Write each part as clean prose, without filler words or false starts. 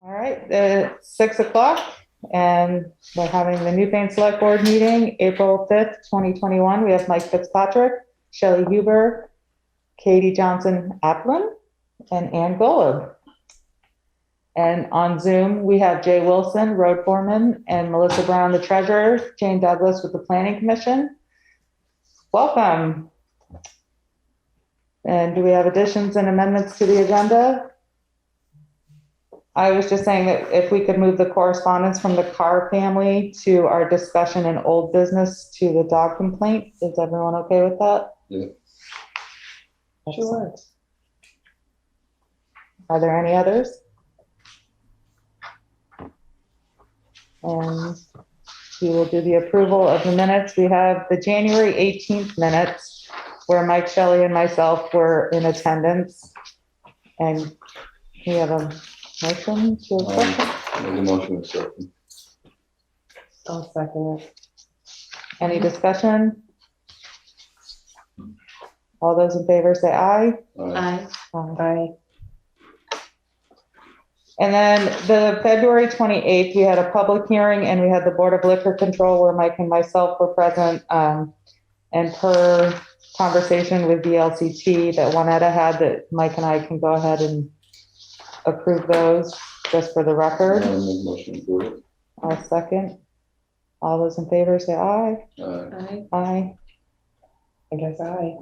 All right, it's 6 o'clock and we're having the Newfane Selectboard meeting, April 5th, 2021. We have Mike Fitzpatrick, Shelley Huber, Katie Johnson Applin, and Ann Golub. And on Zoom, we have Jay Wilson, road foreman, and Melissa Brown, the treasurer, Jane Douglas with the Planning Commission. Welcome. And do we have additions and amendments to the agenda? I was just saying that if we could move the correspondence from the Carr family to our discussion in old business to the dog complaint. Is everyone okay with that? Yeah. Sure. Are there any others? And we will do the approval of the minutes. We have the January 18th minutes where Mike, Shelley, and myself were in attendance. And we have a motion to accept. Make a motion to accept. I'll second it. Any discussion? All those in favor say aye. Aye. Aye. And then the February 28th, we had a public hearing and we had the Board of Liquor Control where Mike and myself were present. And per conversation with VLCT that Juanetta had, that Mike and I can go ahead and approve those just for the record. I'll make a motion to approve it. I'll second. All those in favor say aye. Aye. Aye. I guess aye.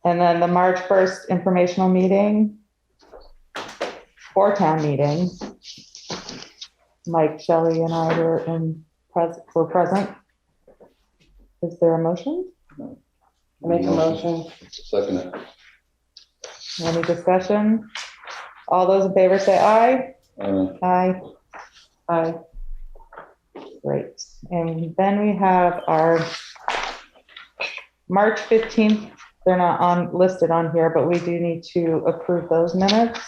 And then the March 1st informational meeting, town meeting. Mike, Shelley, and I were present. Is there a motion? Make a motion. Second it. Any discussion? All those in favor say aye. Aye. Aye. Great. And then we have our March 15th. They're not listed on here, but we do need to approve those minutes.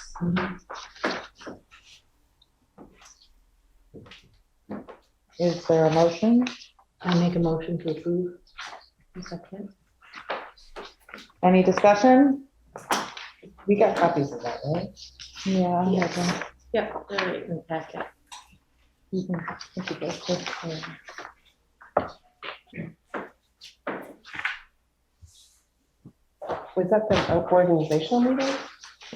Is there a motion? I make a motion to approve. Second. Any discussion? We got copies of that, right? Yeah. Yes. Yep, they're right in the packet. Was that the organizational meeting?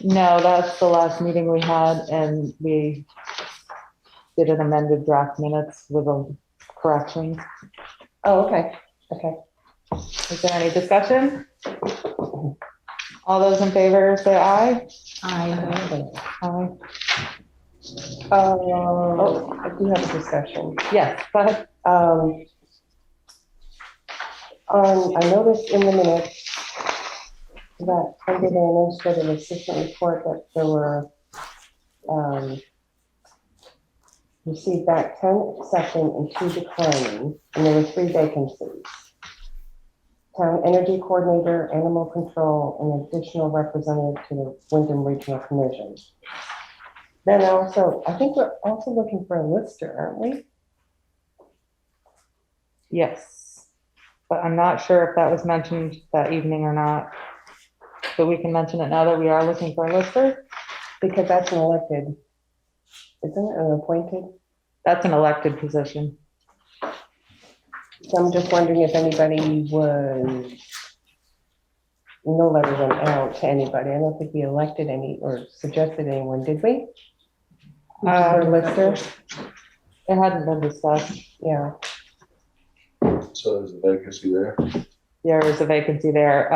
No, that's the last meeting we had, and we did an amended draft minutes with a correction. Oh, okay. Okay. Is there any discussion? All those in favor say aye. Aye. Aye. Oh, I do have a discussion. Yes, go ahead. I noticed in the minutes that under the administrative assistant report that there were received back 10 accepting and 2 declining, and there were 3 vacancies. Town Energy Coordinator, Animal Control, and additional representative to the Wyndham Regional Commission. Then also, I think we're also looking for a lister, aren't we? Yes, but I'm not sure if that was mentioned that evening or not. But we can mention it now that we are looking for a lister. Because that's an elected, isn't it an appointed? That's an elected position. So I'm just wondering if anybody was, no letter went out to anybody. I don't think we elected any or suggested anyone, did we? For a lister? It hadn't been discussed. Yeah. So there's a vacancy there. There is a vacancy there.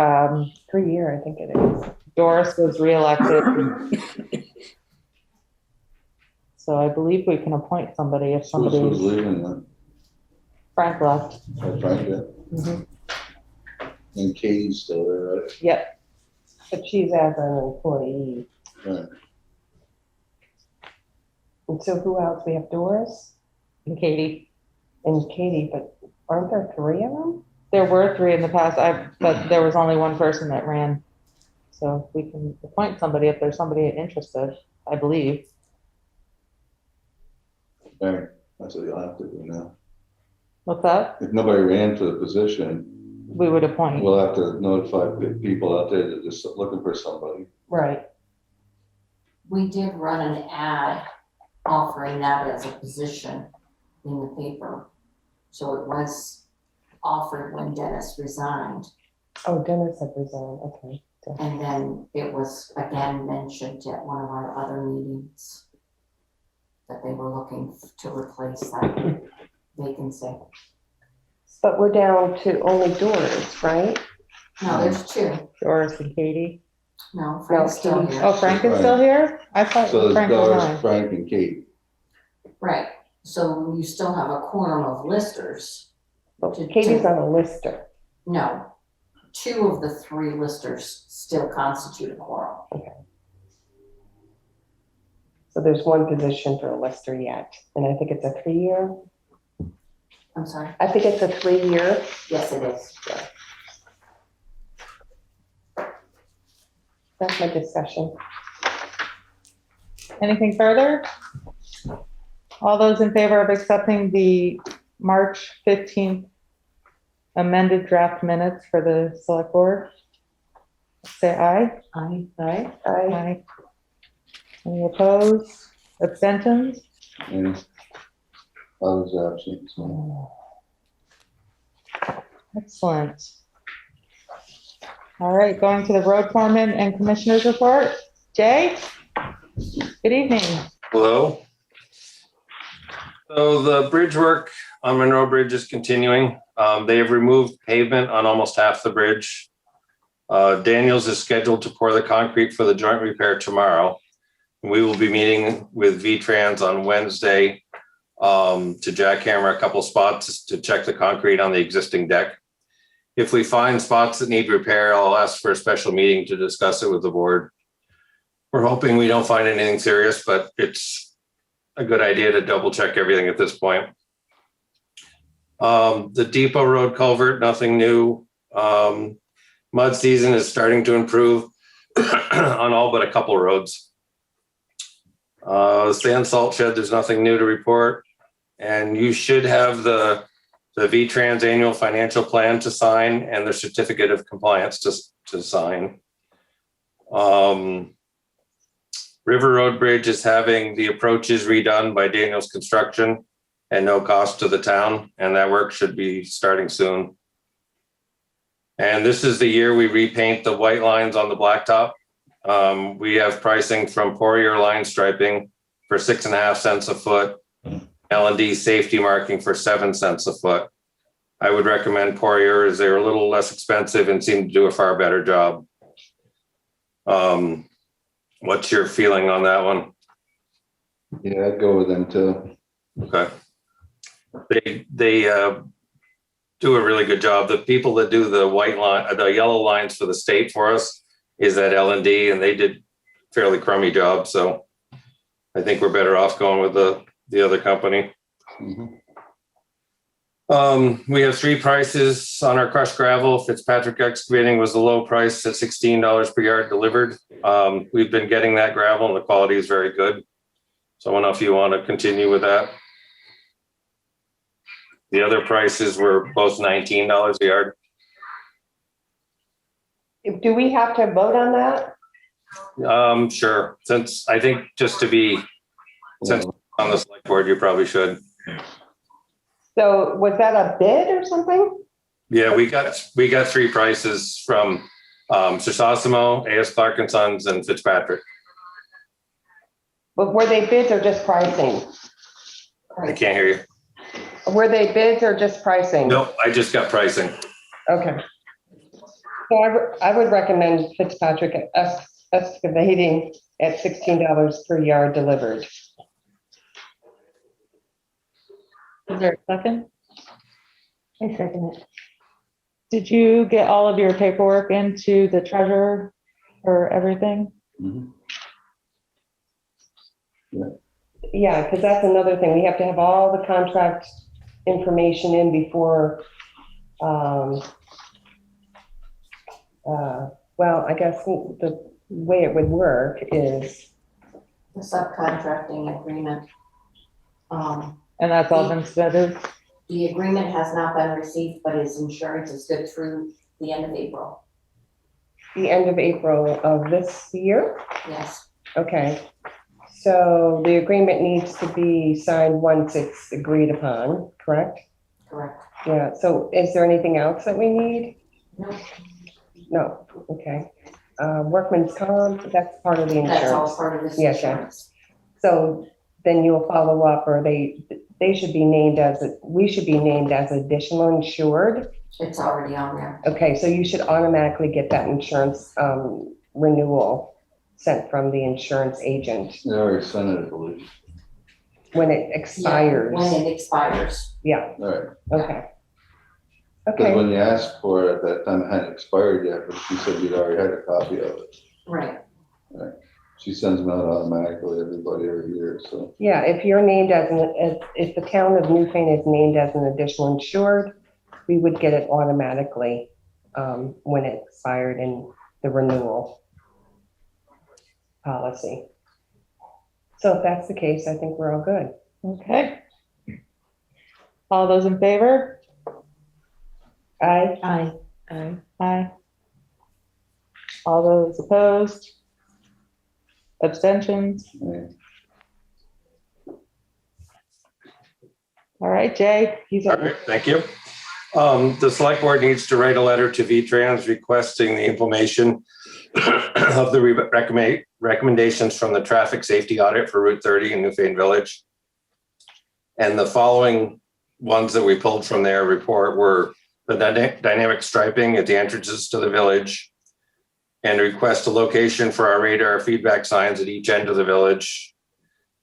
3-year, I think it is. Doris was reelected. So I believe we can appoint somebody if Who's somebody's, leaving then? Frank left. Oh, Frank, yeah. Mhm. And Katie's still there, right? Yep. But she's as an employee. Right. And so who else? We have Doris And Katie. and Katie, but aren't there 3 of them? There were 3 in the past, but there was only 1 person that ran. So we can appoint somebody if there's somebody interested, I believe. Right. That's what you'll have to do now. What's that? If nobody ran for the position, We would appoint. we'll have to notify the people out there that are just looking for somebody. Right. We did run an ad offering that as a position in the paper. So it was offered when Dennis resigned. Oh, Dennis had resigned, okay. And then it was again mentioned at one of our other meetings that they were looking to replace that vacancy. But we're down to only Doris, right? No, there's two. Doris and Katie. No, Frank's still Katie. here. Oh, Frank is still here? I thought So there's Frank was Doris, on. Frank, and Kate. Right, so you still have a quorum of listers. But Katie's on a lister. No, two of the three listers still constitute a quorum. So there's one position for a lister yet, and I think it's a 3-year. I'm sorry? I think it's a 3-year. Yes, it is. That's my discussion. Anything further? All those in favor of accepting the March 15th amended draft minutes for the select board? Say aye. Aye. Aye. I Aye. Any opposed? Abstentions? And I was absent, so. Excellent. All right, going to the road foreman and commissioners report. Jay? Good evening. Hello. So the bridge work on Monroe Bridge is continuing. They have removed pavement on almost half the bridge. Daniels is scheduled to pour the concrete for the joint repair tomorrow. We will be meeting with V-Trans on Wednesday to jackhammer a couple spots to check the concrete on the existing deck. If we find spots that need repair, I'll ask for a special meeting to discuss it with the board. We're hoping we don't find anything serious, but it's a good idea to double check everything at this point. The Depot Road culvert, nothing new. Mud season is starting to improve on all but a couple roads. Sand salt shed, there's nothing new to report. And you should have the V-Trans annual financial plan to sign and the certificate of compliance to sign. River Road Bridge is having the approaches redone by Daniels Construction and no cost to the town, and that work should be starting soon. And this is the year we repaint the white lines on the blacktop. We have pricing from Poirier line striping for 6.5 cents a foot, L&D safety marking for 7 cents a foot. I would recommend Poirier as they're a little less expensive and seem to do a far better job. What's your feeling on that one? Yeah, I'd go with them too. Okay. They do a really good job. The people that do the white line, the yellow lines for the state for us is at L&D, and they did a fairly crummy job. So I think we're better off going with the other company. Mhm. We have 3 prices on our crushed gravel. Fitzpatrick Excavating was the low price at $16 per yard delivered. We've been getting that gravel and the quality is very good. So I don't know if you want to continue with that. The other prices were both $19 a yard. Do we have to vote on that? Sure. Since I think just to be since on the select board, you probably should. So was that a bid or something? Yeah, we got 3 prices from Sosimo, A.S. Clark and Sons, and Fitzpatrick. But were they bids or just pricing? I can't hear you. Were they bids or just pricing? Nope, I just got pricing. Okay. So I would recommend Fitzpatrick Excavating at $16 per yard delivered. Is there a second? I second it. Did you get all of your paperwork into the treasurer for everything? Mhm. Yeah, because that's another thing. We have to have all the contract information in before, well, I guess the way it would work is, The subcontracting agreement. And that's all been submitted? The agreement has not been received, but his insurance is good through the end of April. the end of April of this year. Yes. Okay, so the agreement needs to be signed once it's agreed upon, correct? Correct. Yeah, so is there anything else that we need? No, No, okay. Workman's comp, that's part of the that's all insurance. part of this Yes, yeah. insurance. So then you'll follow up, or they should be named as, we should be named as additional insured. It's already on there. Okay, so you should automatically get that insurance renewal sent from the insurance agent They already sent it, I believe. when it Yeah, expires. when it expires. Yeah, All right. okay. Because Okay, when you asked for it at that time, it hadn't expired yet, but she said you'd already had a copy of it. Right. She sends them out automatically, everybody every year, so. yeah, if you're named as if the town of Newfane is named as an additional insured, we would get it automatically when it expired in the renewal policy. So if that's the case, I think we're all good. Okay. All those in favor? Aye. Aye. Aye. All those opposed? Abstentions? Yeah. All right, Jay, he's All up. right, thank you. The select board needs to write a letter to V-Trans requesting the information of the recommendations from the traffic safety audit for Route 30 in Newfane Village. And the following ones that we pulled from their report were the dynamic striping at the entrances to the village, and request a location for our radar feedback signs at each end of the village.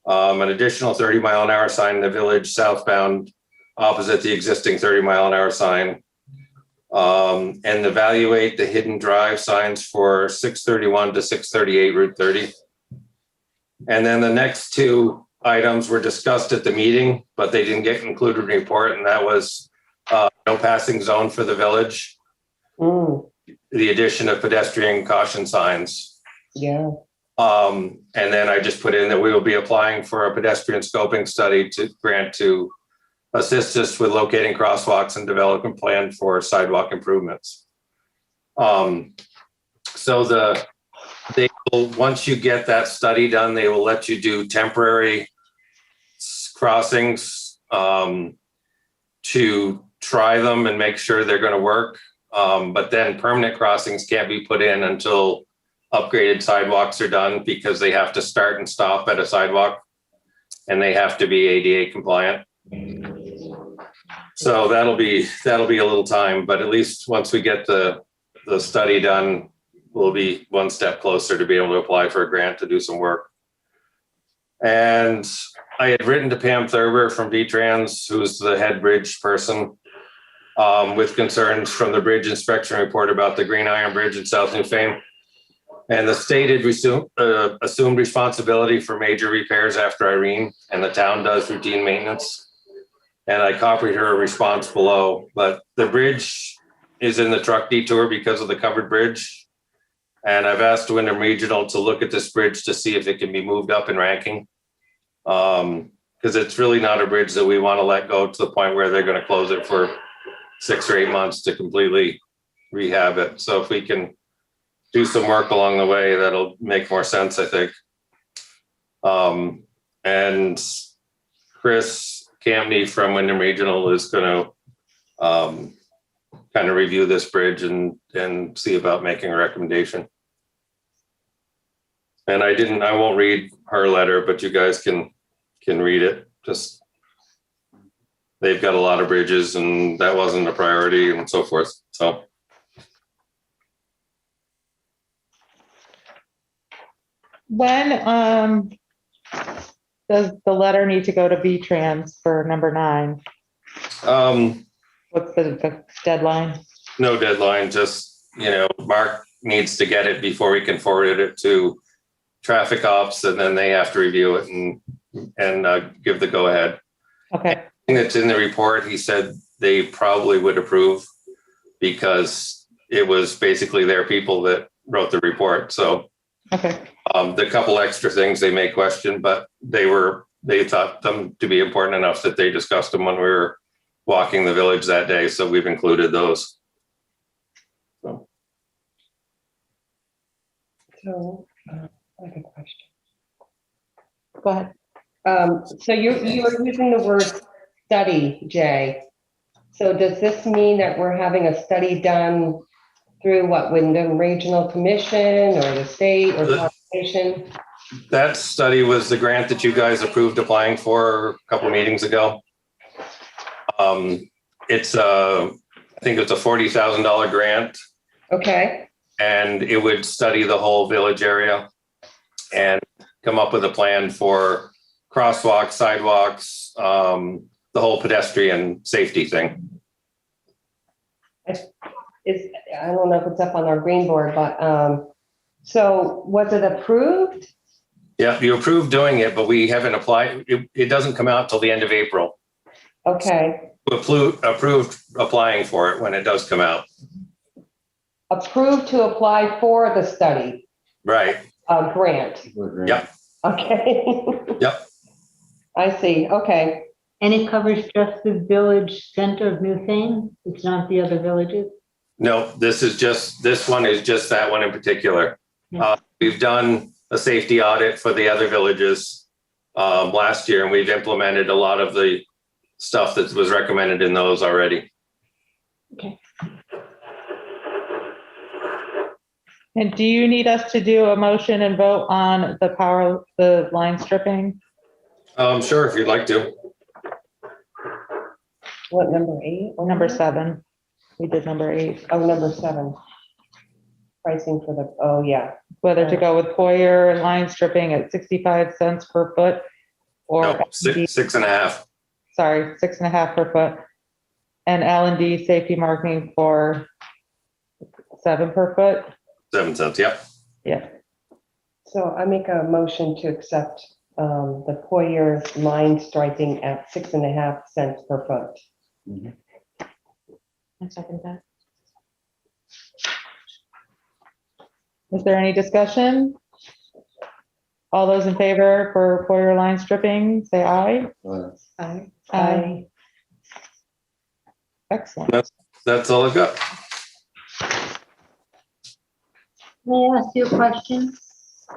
An additional 30-mile-an-hour sign in the village southbound opposite the existing 30-mile-an-hour sign. And evaluate the hidden drive signs for 631 to 638 Route 30. And then the next two items were discussed at the meeting, but they didn't get included in the report, and that was no passing zone for the village, the addition of pedestrian caution signs. Yeah, And then I just put in that we will be applying for a pedestrian scoping study to grant to assist us with locating crosswalks and developing plan for sidewalk improvements. So they will, once you get that study done, they will let you do temporary crossings to try them and make sure they're going to work. But then permanent crossings can't be put in until upgraded sidewalks are done, because they have to start and stop at a sidewalk and they have to be ADA compliant. So that'll be a little time, but at least once we get the study done, we'll be one step closer to be able to apply for a grant to do some work. And I had written to Pam Thurber from V-Trans, who's the head bridge person, with concerns from the bridge inspection report about the Green Iron Bridge in South Newfane. And the state had assumed responsibility for major repairs after Irene, and the town does routine maintenance. And I copied her response below, but the bridge is in the truck detour because of the covered bridge. And I've asked Wyndham Regional to look at this bridge to see if it can be moved up in ranking. Because it's really not a bridge that we want to let go to the point where they're going to close it for 6 or 8 months to completely rehab it. So if we can do some work along the way, that'll make more sense, I think. And Chris Campney from Wyndham Regional is going to kind of review this bridge and see about making a recommendation. And I won't read her letter, but you guys can read it. Just, they've got a lot of bridges and that wasn't a priority and so forth. So. When does the letter need to go to V-Trans for number 9? What's the deadline? No deadline, just, Mark needs to get it before we can forward it to traffic ops, and then they have to review it and give the go ahead. Okay, It's in the report. He said they probably would approve because it was basically their people that wrote the report. So okay, the couple extra things they may question, but they thought them to be important enough that they discussed them when we were walking the village that day. So we've included those. so I have a question. Go ahead. So you are using the word study, Jay. So does this mean that we're having a study done through what, Wyndham Regional Commission or the state or conservation? That study was the grant that you guys approved applying for a couple meetings ago. It's I think it's a $40,000 grant, Okay, and it would study the whole village area and come up with a plan for crosswalks, sidewalks, the whole pedestrian safety thing. I don't know if it's up on our green board, but, so was it approved? Yeah, you approved doing it, but we haven't applied. It doesn't come out till the end of April. Okay, Approved applying for it when it does come out. approved to apply for the study, Right. grant. Yep. Okay. Yep. I see, okay. And it covers just the village center of Newfane? It's not the other villages? No, this one is just that one in particular. Yeah. We've done a safety audit for the other villages last year, and we've implemented a lot of the stuff that was recommended in those already. Okay. And do you need us to do a motion and vote on the line stripping? Sure, if you'd like to. What, number 8? Number 7. We did number 8. Oh, number 7. Pricing for the, oh, yeah. Whether to go with Poyer line stripping at 65 cents per foot or No, six and a half. sorry, 6.5 per foot. And L&D safety marking for 7 per foot. 7 cents, yep. Yeah. So I make a motion to accept the Poyer line striping at 6.5 cents per foot. I second that. Is there any discussion? All those in favor for Poyer line stripping, say aye. Aye. Aye. Excellent. That's all I've got. May I ask you a question?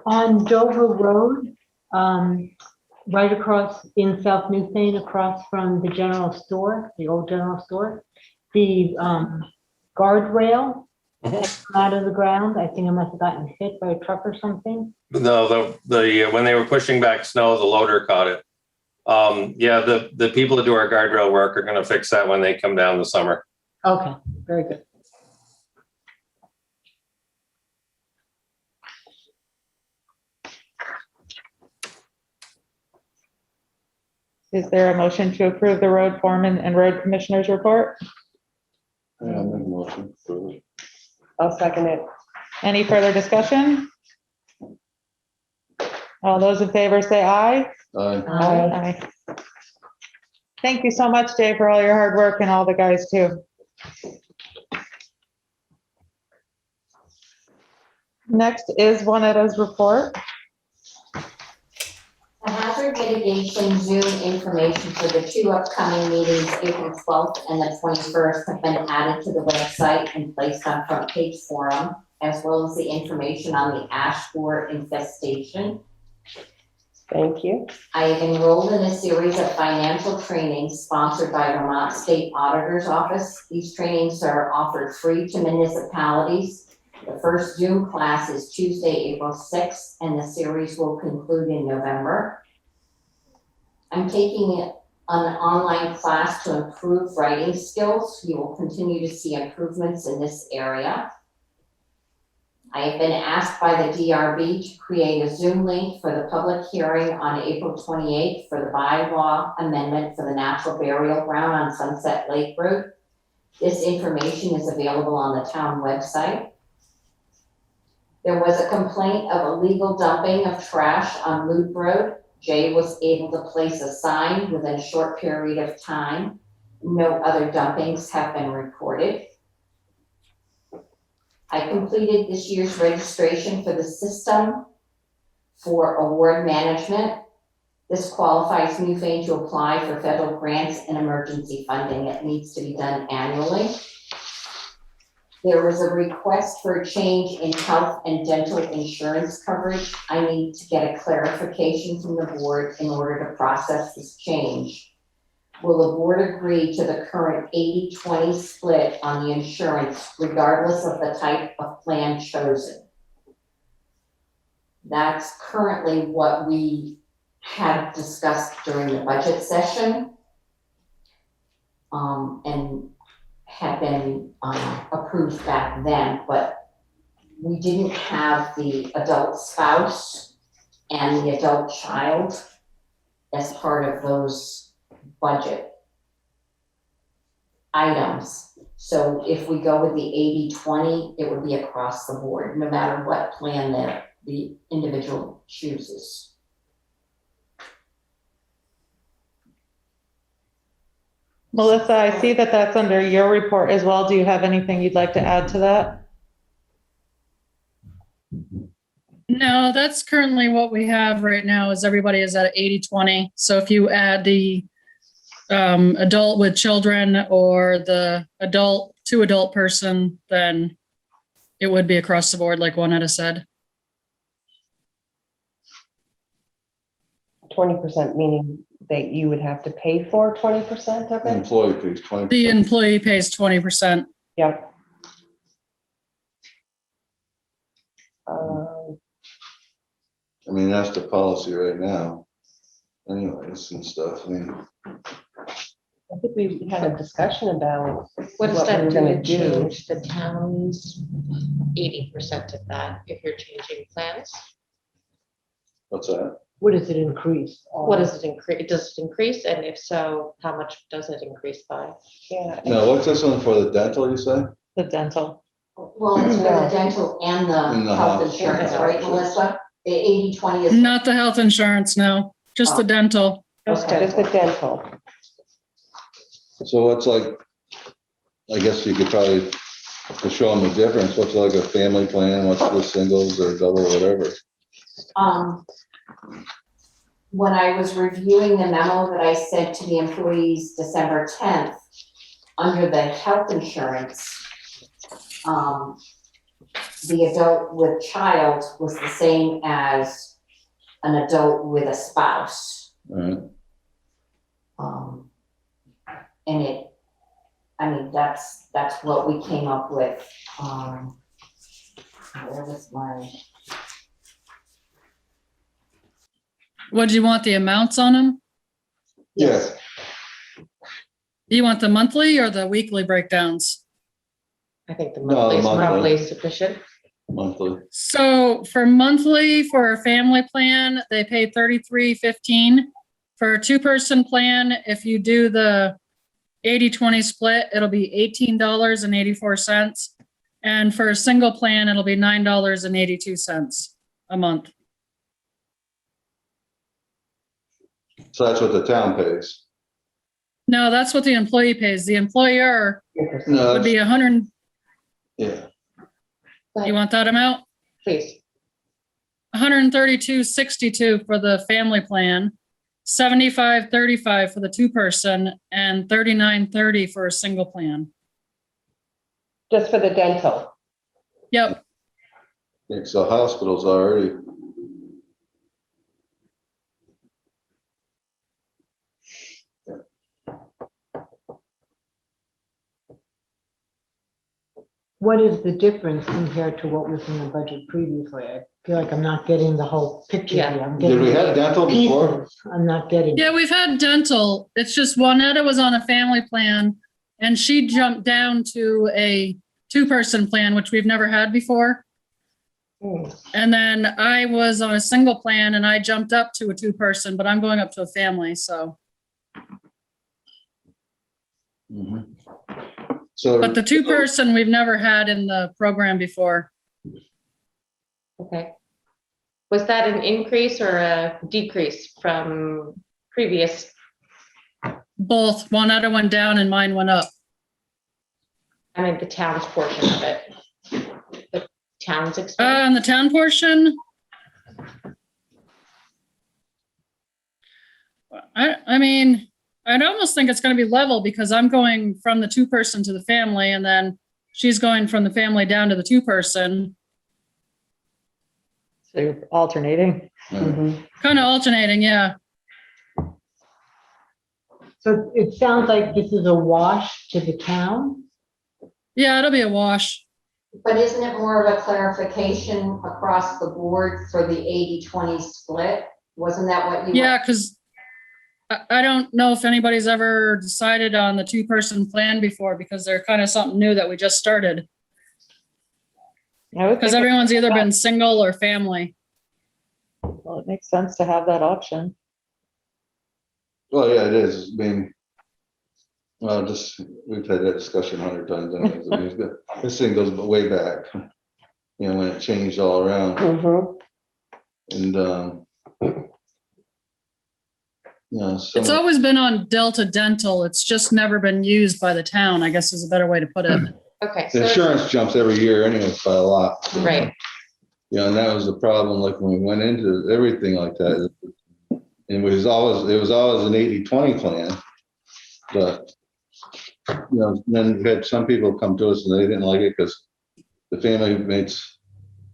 On Dover Road, right across in South Newfane, across from the general store, the old general store, the guardrail that come out of the ground, I think it must have gotten hit by a truck or something. No, when they were pushing back snow, the loader caught it. Yeah, the people that do our guardrail work are gonna fix that when they come down this summer. Okay, very good. Is there a motion to approve the road foreman and road commissioners report? Yeah, I'll make a motion for it. I'll second it. Any further discussion? All those in favor say aye. Aye. Aye. Thank you so much, Jay, for all your hard work, and all the guys too. Next is Juaneta's report. The hazard mitigation Zoom information for the 2 upcoming meetings, April 12th and the 21st, have been added to the website and placed on front page forum, as well as the information on the ash borer infestation. Thank you. I have enrolled in a series of financial trainings sponsored by Vermont State Auditor's Office. These trainings are offered free to municipalities. The first Zoom class is Tuesday, April 6th, and the series will conclude in November. I'm taking an online class to improve writing skills. You will continue to see improvements in this area. I have been asked by the DRB to create a Zoom link for the public hearing on April 28th for the bylaw amendment for the natural burial ground on Sunset Lake Road. This information is available on the town website. There was a complaint of illegal dumping of trash on Loop Road. Jay was able to place a sign within a short period of time. No other dumpings have been reported. I completed this year's registration for the system for award management. This qualifies Newfane to apply for federal grants and emergency funding. It needs to be done annually. There was a request for a change in health and dental insurance coverage. I need to get a clarification from the board in order to process this change. Will the board agree to the current 80-20 split on the insurance regardless of the type of plan chosen? That's currently what we had discussed during the budget session. And had been approved back then, but we didn't have the adult spouse and the adult child as part of those budget items. So if we go with the 80-20, it would be across the board, no matter what plan that the individual chooses. Melissa, I see that that's under your report as well. Do you have anything you'd like to add to that? No, that's currently what we have right now is everybody is at 80-20. So if you add the adult with children or the two adult person, then it would be across the board like Juanetta said. 20% meaning that you would have to pay for 20% of The it? employee pays 20%. The employee pays 20%. Yep. I mean, that's the policy right now anyways and stuff. I mean, I think we had a discussion about What does what we that were do gonna to do. change the town's 80% of that if you're changing plans? what's that? What does it increase? What does it increase? Does it increase? And if so, how much does it increase by? Yeah. Now, what's this one for the dental, you say? The dental. Well, it's for the dental and In the the health house. insurance, right, Melissa? The 80-20 is. Not the health insurance, no, just the dental. Just the dental. So what's like, I guess you could probably, to show them the difference, what's like a family plan, what's the singles or double, whatever? When I was reviewing the memo that I sent to the employees December 10th, under the health insurance, the adult with child was the same as an adult with a spouse. Right. And that's what we came up with. Where was my? What do you want the amounts on them? Yes. Do you want the monthly or the weekly breakdowns? I think the No, monthly is monthly. probably sufficient. Monthly. So for monthly, for a family plan, they pay $33.15. For a two-person plan, if you do the 80-20 split, it'll be $18.84. And for a single plan, it'll be $9.82 a month. So that's what the town pays. No, that's what the employee pays. The employer No, would be that's- 100. yeah. You want that amount? Please. 132.62 for the family plan, 75.35 for the two-person, and 39.30 for a single plan. Just for the dental. Yep. So hospitals already. What is the difference compared to what was in the budget previously? I feel like I'm not getting the whole picture Yeah. here. I'm Did we getting have dental before? pieces. I'm not getting. Yeah, we've had dental. It's just Juanetta was on a family plan and she jumped down to a two-person plan, which we've never had before. And then I was on a single plan and I jumped up to a two-person, but I'm going up to a family, so. Mhm. So, But the two-person we've never had in the program before. Okay. Was that an increase or a decrease from previous? Both. Juanetta went down and mine went up. I mean, the town's portion of it. The town's expense? On the town portion, I mean, I'd almost think it's gonna be level because I'm going from the two-person to the family and then she's going from the family down to the two-person, So you're alternating. Mhm. kind of alternating, yeah. So it sounds like this is a wash to the town? Yeah, it'll be a wash. But isn't it more of a clarification across the board for the 80-20 split? Wasn't that what you? Yeah, because I don't know if anybody's ever decided on the two-person plan before, because they're kind of something new that we just started. I would Because think everyone's either been single or family. well, it makes sense to have that option. Well, yeah, it is. I mean, well, just, we've had that discussion 100 times. Anyways. I mean, this thing goes way back, you know, when it changed all around. Mhm. And, you know, It's always been on Delta Dental. It's just never been used by the town, I guess is a better way to put it. Okay, the so, insurance jumps every year anyways by a lot. right, You know, and that was the problem, like when we went into everything like that. It was always an 80-20 plan. But, you know, then we had some people come to us and they didn't like it because the family it makes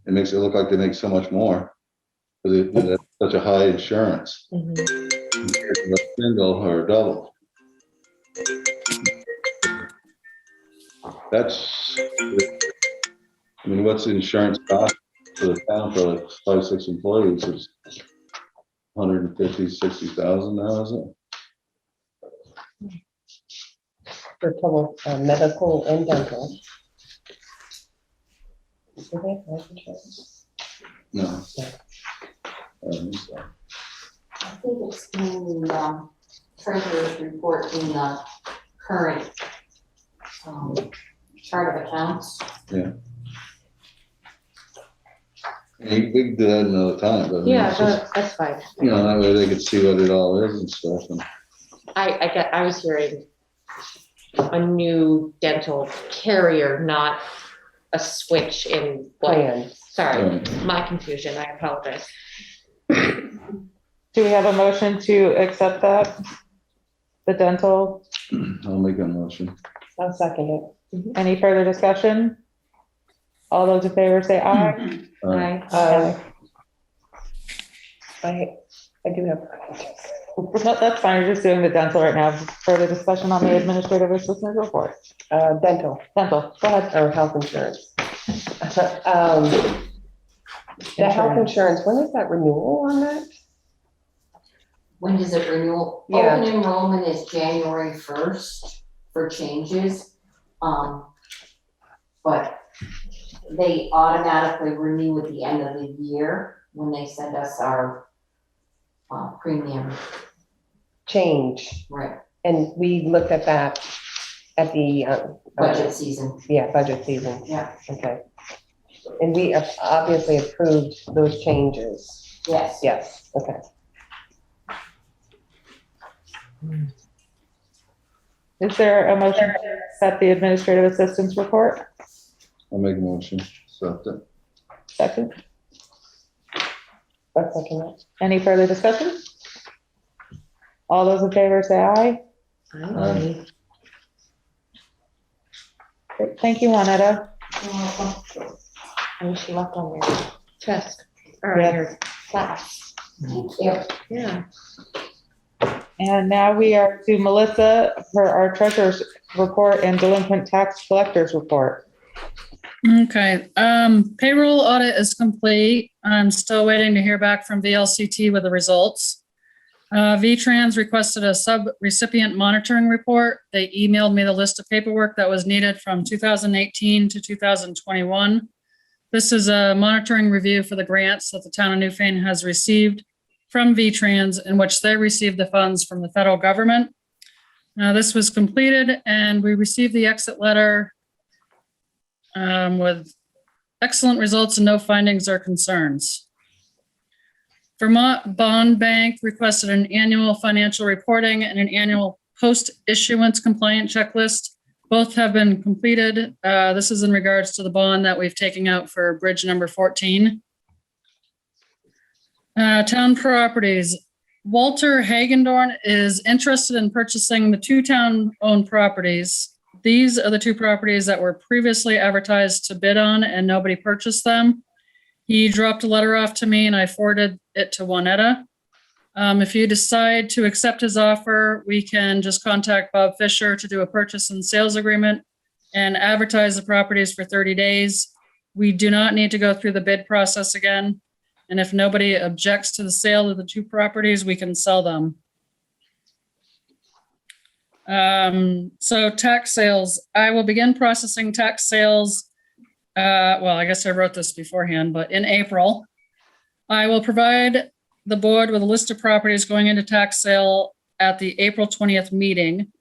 it look like they make so much more. Because they have such a high insurance. Mhm. Compared to a single or a double. That's, I mean, what's the insurance cost for the town for like 5, 6 employees? It's 150, 60,000 now, is it? For total medical and dental. Do they have life insurance? No. No. So, I think it's in the treasurer's report in the current chart of accounts. yeah. We could do that another time, but I mean, Yeah, it's just, that's fine. you know, that way they could see what it all is and stuff. And I was hearing a new dental carrier, not a switch in what, Plan. sorry, my confusion, I apologize. Do we have a motion to accept that? The dental, I'll make a motion. I'll second any further discussion? All those in favor say aye. Aye. it. I do have. No, that's fine, you're just doing the dental right now. Further discussion on the administrative assistant report. Dental Dental, go ahead. or health insurance. The health insurance, when is that renewal on that? When does it renew? Yeah. Open enrollment is January 1st for changes. But they automatically renew at the end of the year when they send us our premium, Change, right, and we looked at that at the, budget season. yeah, budget season, Yeah, okay. And we have obviously approved those changes, yes. yes, okay. Is there a motion to accept the administrative assistant's report? I'll make a motion. Accept it. Second, I'll second it. any further discussion? All those in favor say aye. Aye. Great, thank you, Juanetta. I wish you luck on your test, or Yeah. your class. Yeah. Yeah. And now we are to Melissa for our treasurer's report and delinquent tax collector's report. Okay, payroll audit is complete. I'm still waiting to hear back from VLCT with the results. VTrans requested a sub-recipient monitoring report. They emailed me the list of paperwork that was needed from 2018 to 2021. This is a monitoring review for the grants that the town of Newfane has received from VTrans, in which they received the funds from the federal government. This was completed and we received the exit letter with excellent results and no findings or concerns. Vermont Bond Bank requested an annual financial reporting and an annual post-issuance compliant checklist. Both have been completed. This is in regards to the bond that we've taken out for bridge number 14. Town properties. Walter Hagedorn is interested in purchasing the 2 town-owned properties. These are the two properties that were previously advertised to bid on and nobody purchased them. He dropped a letter off to me and I forwarded it to Juanetta. If you decide to accept his offer, we can just contact Bob Fisher to do a purchase and sales agreement and advertise the properties for 30 days. We do not need to go through the bid process again. And if nobody objects to the sale of the two properties, we can sell them. So tax sales, I will begin processing tax sales. Well, I guess I wrote this beforehand, but in April, I will provide the board with a list of properties going into tax sale at the April 20th meeting.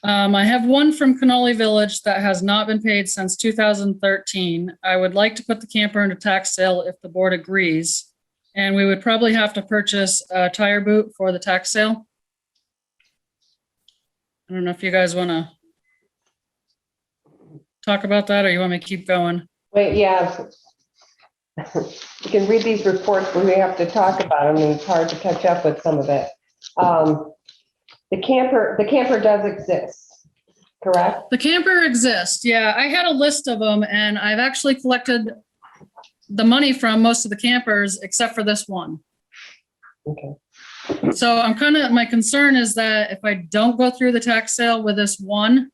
I have one from Cannoli Village that has not been paid since 2013. I would like to put the camper into tax sale if the board agrees. And we would probably have to purchase a tire boot for the tax sale. I don't know if you guys want to talk about that or you want me to keep going? Wait, yeah. You can read these reports when we have to talk about them, and it's hard to catch up with some of it. The camper does exist, correct? The camper exists. Yeah, I had a list of them and I've actually collected the money from most of the campers except for this one. Okay. So my concern is that if I don't go through the tax sale with this one,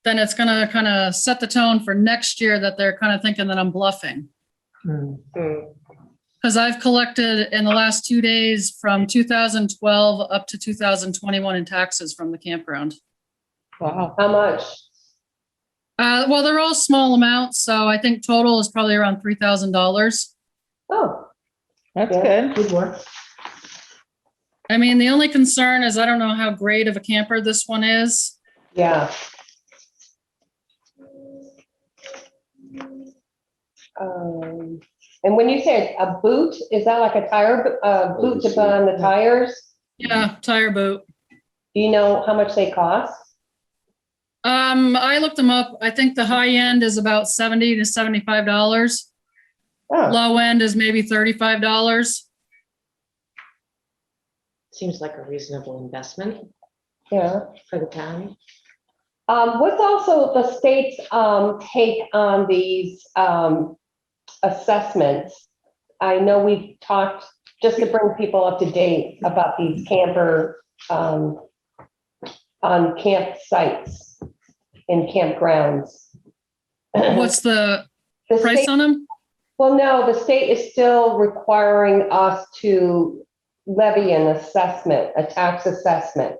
then it's gonna kind of set the tone for next year that they're kind of thinking that I'm bluffing. Because I've collected in the last 2 days from 2012 up to 2021 in taxes from the campground. Wow. How much? Well, they're all small amounts, so I think total is probably around $3,000. Oh, That's yeah, good. good work. I mean, the only concern is I don't know how great of a camper this one is. Yeah. And when you say a boot, is that like a tire, boot to put on the tires? Yeah, tire boot. Do you know how much they cost? I looked them up. I think the high end is about $70 to $75. Oh, Low end is maybe $35. Seems like a reasonable investment yeah. for the town. What's also the state's take on these assessments? I know we've talked, just to bring people up to date, about these camper on campsites and campgrounds. What's the The price state- on them? Well, no, the state is still requiring us to levy an assessment, a tax assessment.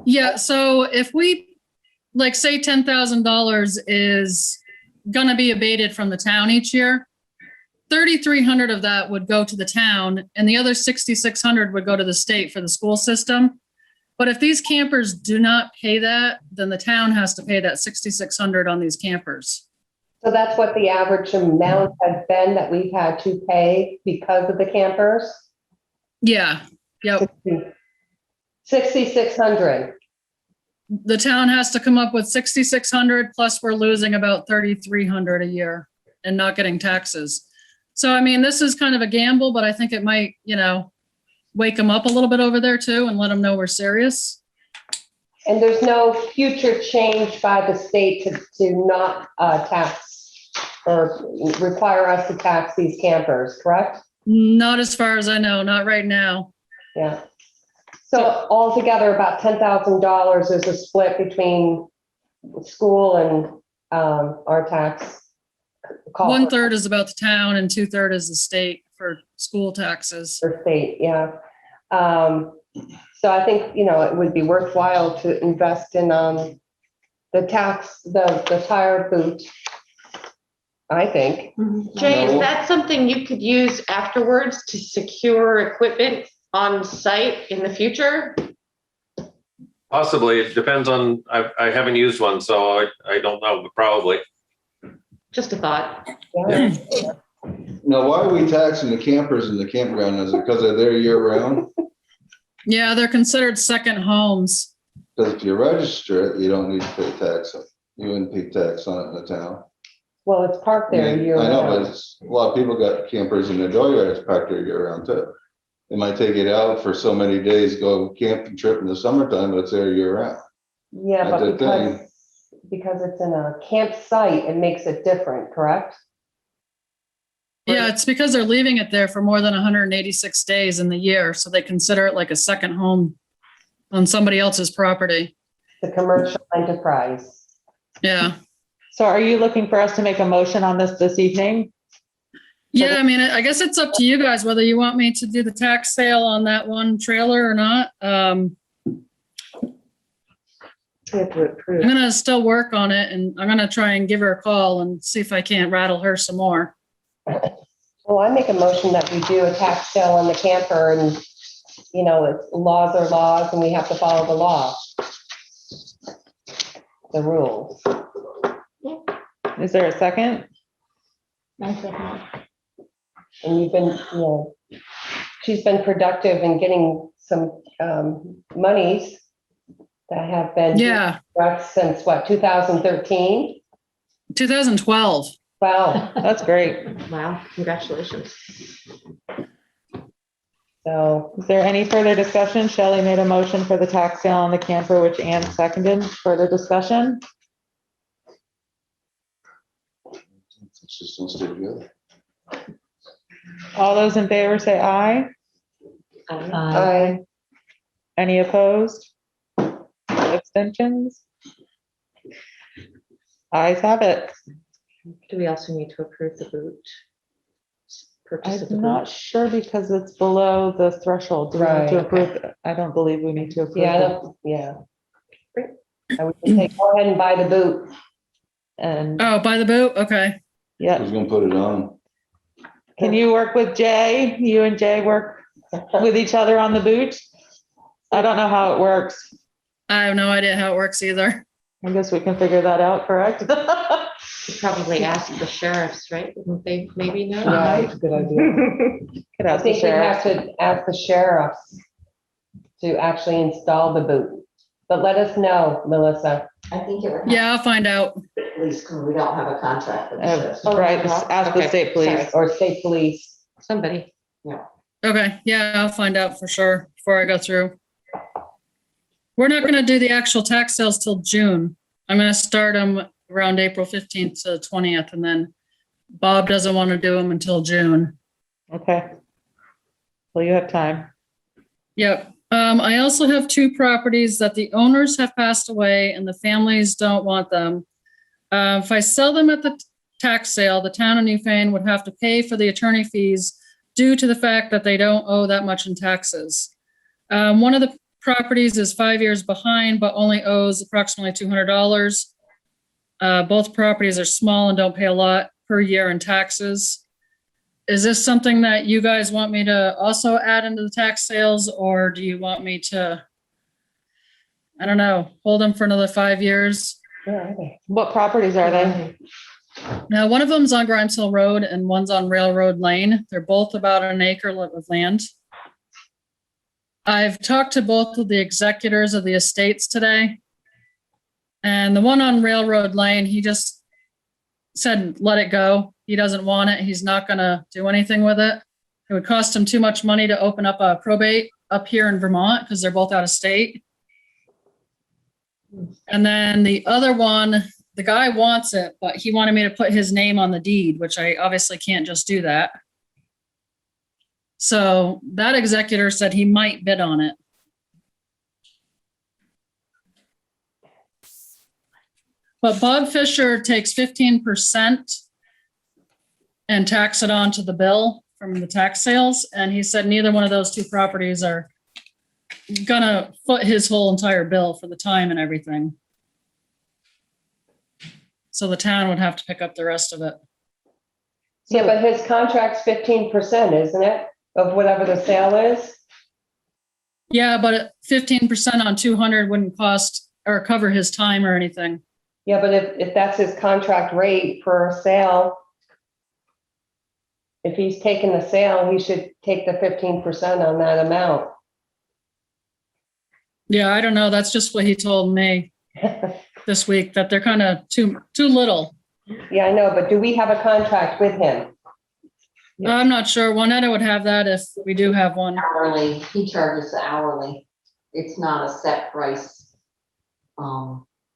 Yeah, so if we, like, say $10,000 is gonna be abated from the town each year, 3,300 of that would go to the town and the other 6,600 would go to the state for the school system. But if these campers do not pay that, then the town has to pay that 6,600 on these campers. So that's what the average amount has been that we've had to pay because of the campers? Yeah, yep. 6,600. The town has to come up with 6,600 plus we're losing about 3,300 a year and not getting taxes. So, I mean, this is kind of a gamble, but I think it might, wake them up a little bit over there too and let them know we're serious. And there's no future change by the state to not tax or require us to tax these campers, correct? Not as far as I know, not right now. Yeah. So altogether, about $10,000 is a split between school and our tax. cost 1/3 is about the town and 2/3 is the state for school taxes. for state, yeah. So I think, it would be worthwhile to invest in the tire boot, I think. Jay, No. is that something you could use afterwards to secure equipment on site in the future? Possibly. It depends on, I haven't used one, so I don't know, but probably. Just a thought. Yeah. Now, why are we taxing the campers in the campground? Is it because they're there year round? Yeah, they're considered second homes. Because if you register it, you don't need to pay tax. You wouldn't pay tax on it in the town. Well, it's parked I there mean, year I know, round. but a lot of people got campers in their dooryards parked there year round too. They might take it out for so many days, go camping trip in the summertime, but it's there year round. Yeah, but That's the because because it's in a campsite, it makes it different, correct? Yeah, it's because they're leaving it there for more than 186 days in the year, so they consider it like a second home on somebody else's property. The commercial enterprise. Yeah. So are you looking for us to make a motion on this evening? Yeah, I mean, I guess it's up to you guys whether you want me to do the tax sale on that one trailer or not. We have to approve. I'm gonna still work on it, and I'm gonna try and give her a call and see if I can't rattle her some more. Well, I make a motion that we do a tax sale on the camper and, you know, it's laws are laws and we have to follow the law. The rules. Is there a second? And you've been, you know, she's been productive in getting some monies that have been Yeah, since what, 2013? 2012. Wow. That's great. Wow, congratulations. So, Is there any further discussion? Shelley made a motion for the tax sale on the camper, which Ann seconded. Further discussion? It's just gonna stay together. All those in favor say aye. I, Any opposed? Abstentions? Ayes have it. Do we also need to approve the boot? Purchase of the I'm not boot? sure because it's below the threshold. Do we need to Right, approve? I don't believe we need to approve. yeah, I it. don't, yeah. I would say, go ahead and buy the boot. And, Oh, by the boat? Okay. yeah, Who's gonna put it on? can you work with Jay? You and Jay work with each other on the boot? I don't know how it works. I have no idea how it works either. I guess we can figure that out, correct? Should probably ask the sheriffs, right? Wouldn't they maybe know? Yeah, it's a good idea. Could I ask the think we have sheriff. to ask the sheriffs to actually install the boot. But let us know, Melissa. I think it would have Yeah, I'll find out. at least because we don't have a contract with the sheriff. Right, just ask the Okay, state police. Or state police. Somebody. Okay, yeah, I'll find out for sure before I go through. We're not gonna do the actual tax sales till June. I'm gonna start them around April 15th to the 20th, and then Bob doesn't want to do them until June. Okay. Well, you have time. Yep. I also have two properties that the owners have passed away and the families don't want them. If I sell them at the tax sale, the town of Newfane would have to pay for the attorney fees due to the fact that they don't owe that much in taxes. One of the properties is 5 years behind, but only owes approximately $200. Both properties are small and don't pay a lot per year in taxes. Is this something that you guys want me to also add into the tax sales, or do you want me to, I don't know, hold them for another 5 years? Where are they? What properties are they? Now, one of them's on Grimes Hill Road and one's on Railroad Lane. They're both about an acre of land. I've talked to both of the executors of the estates today. And the one on Railroad Lane, he just said, let it go. He doesn't want it. He's not gonna do anything with it. It would cost him too much money to open up a probate up here in Vermont because they're both out of state. And then the other one, the guy wants it, but he wanted me to put his name on the deed, which I obviously can't just do that. So that executor said he might bid on it. But Bob Fisher takes 15% and tax it onto the bill from the tax sales. And he said neither one of those two properties are gonna foot his whole entire bill for the time and everything. So the town would have to pick up the rest of it. Yeah, but his contract's 15%, isn't it? Of whatever the sale is? Yeah, but 15% on 200 wouldn't cost or cover his time or anything. Yeah, but if that's his contract rate per sale, if he's taking the sale, he should take the 15% on that amount. Yeah, I don't know. That's just what he told me this week, that they're kind of too little. Yeah, I know, but do we have a contract with him? I'm not sure. Juanetta would have that if we do have one. Hourly, he charges hourly. It's not a set price.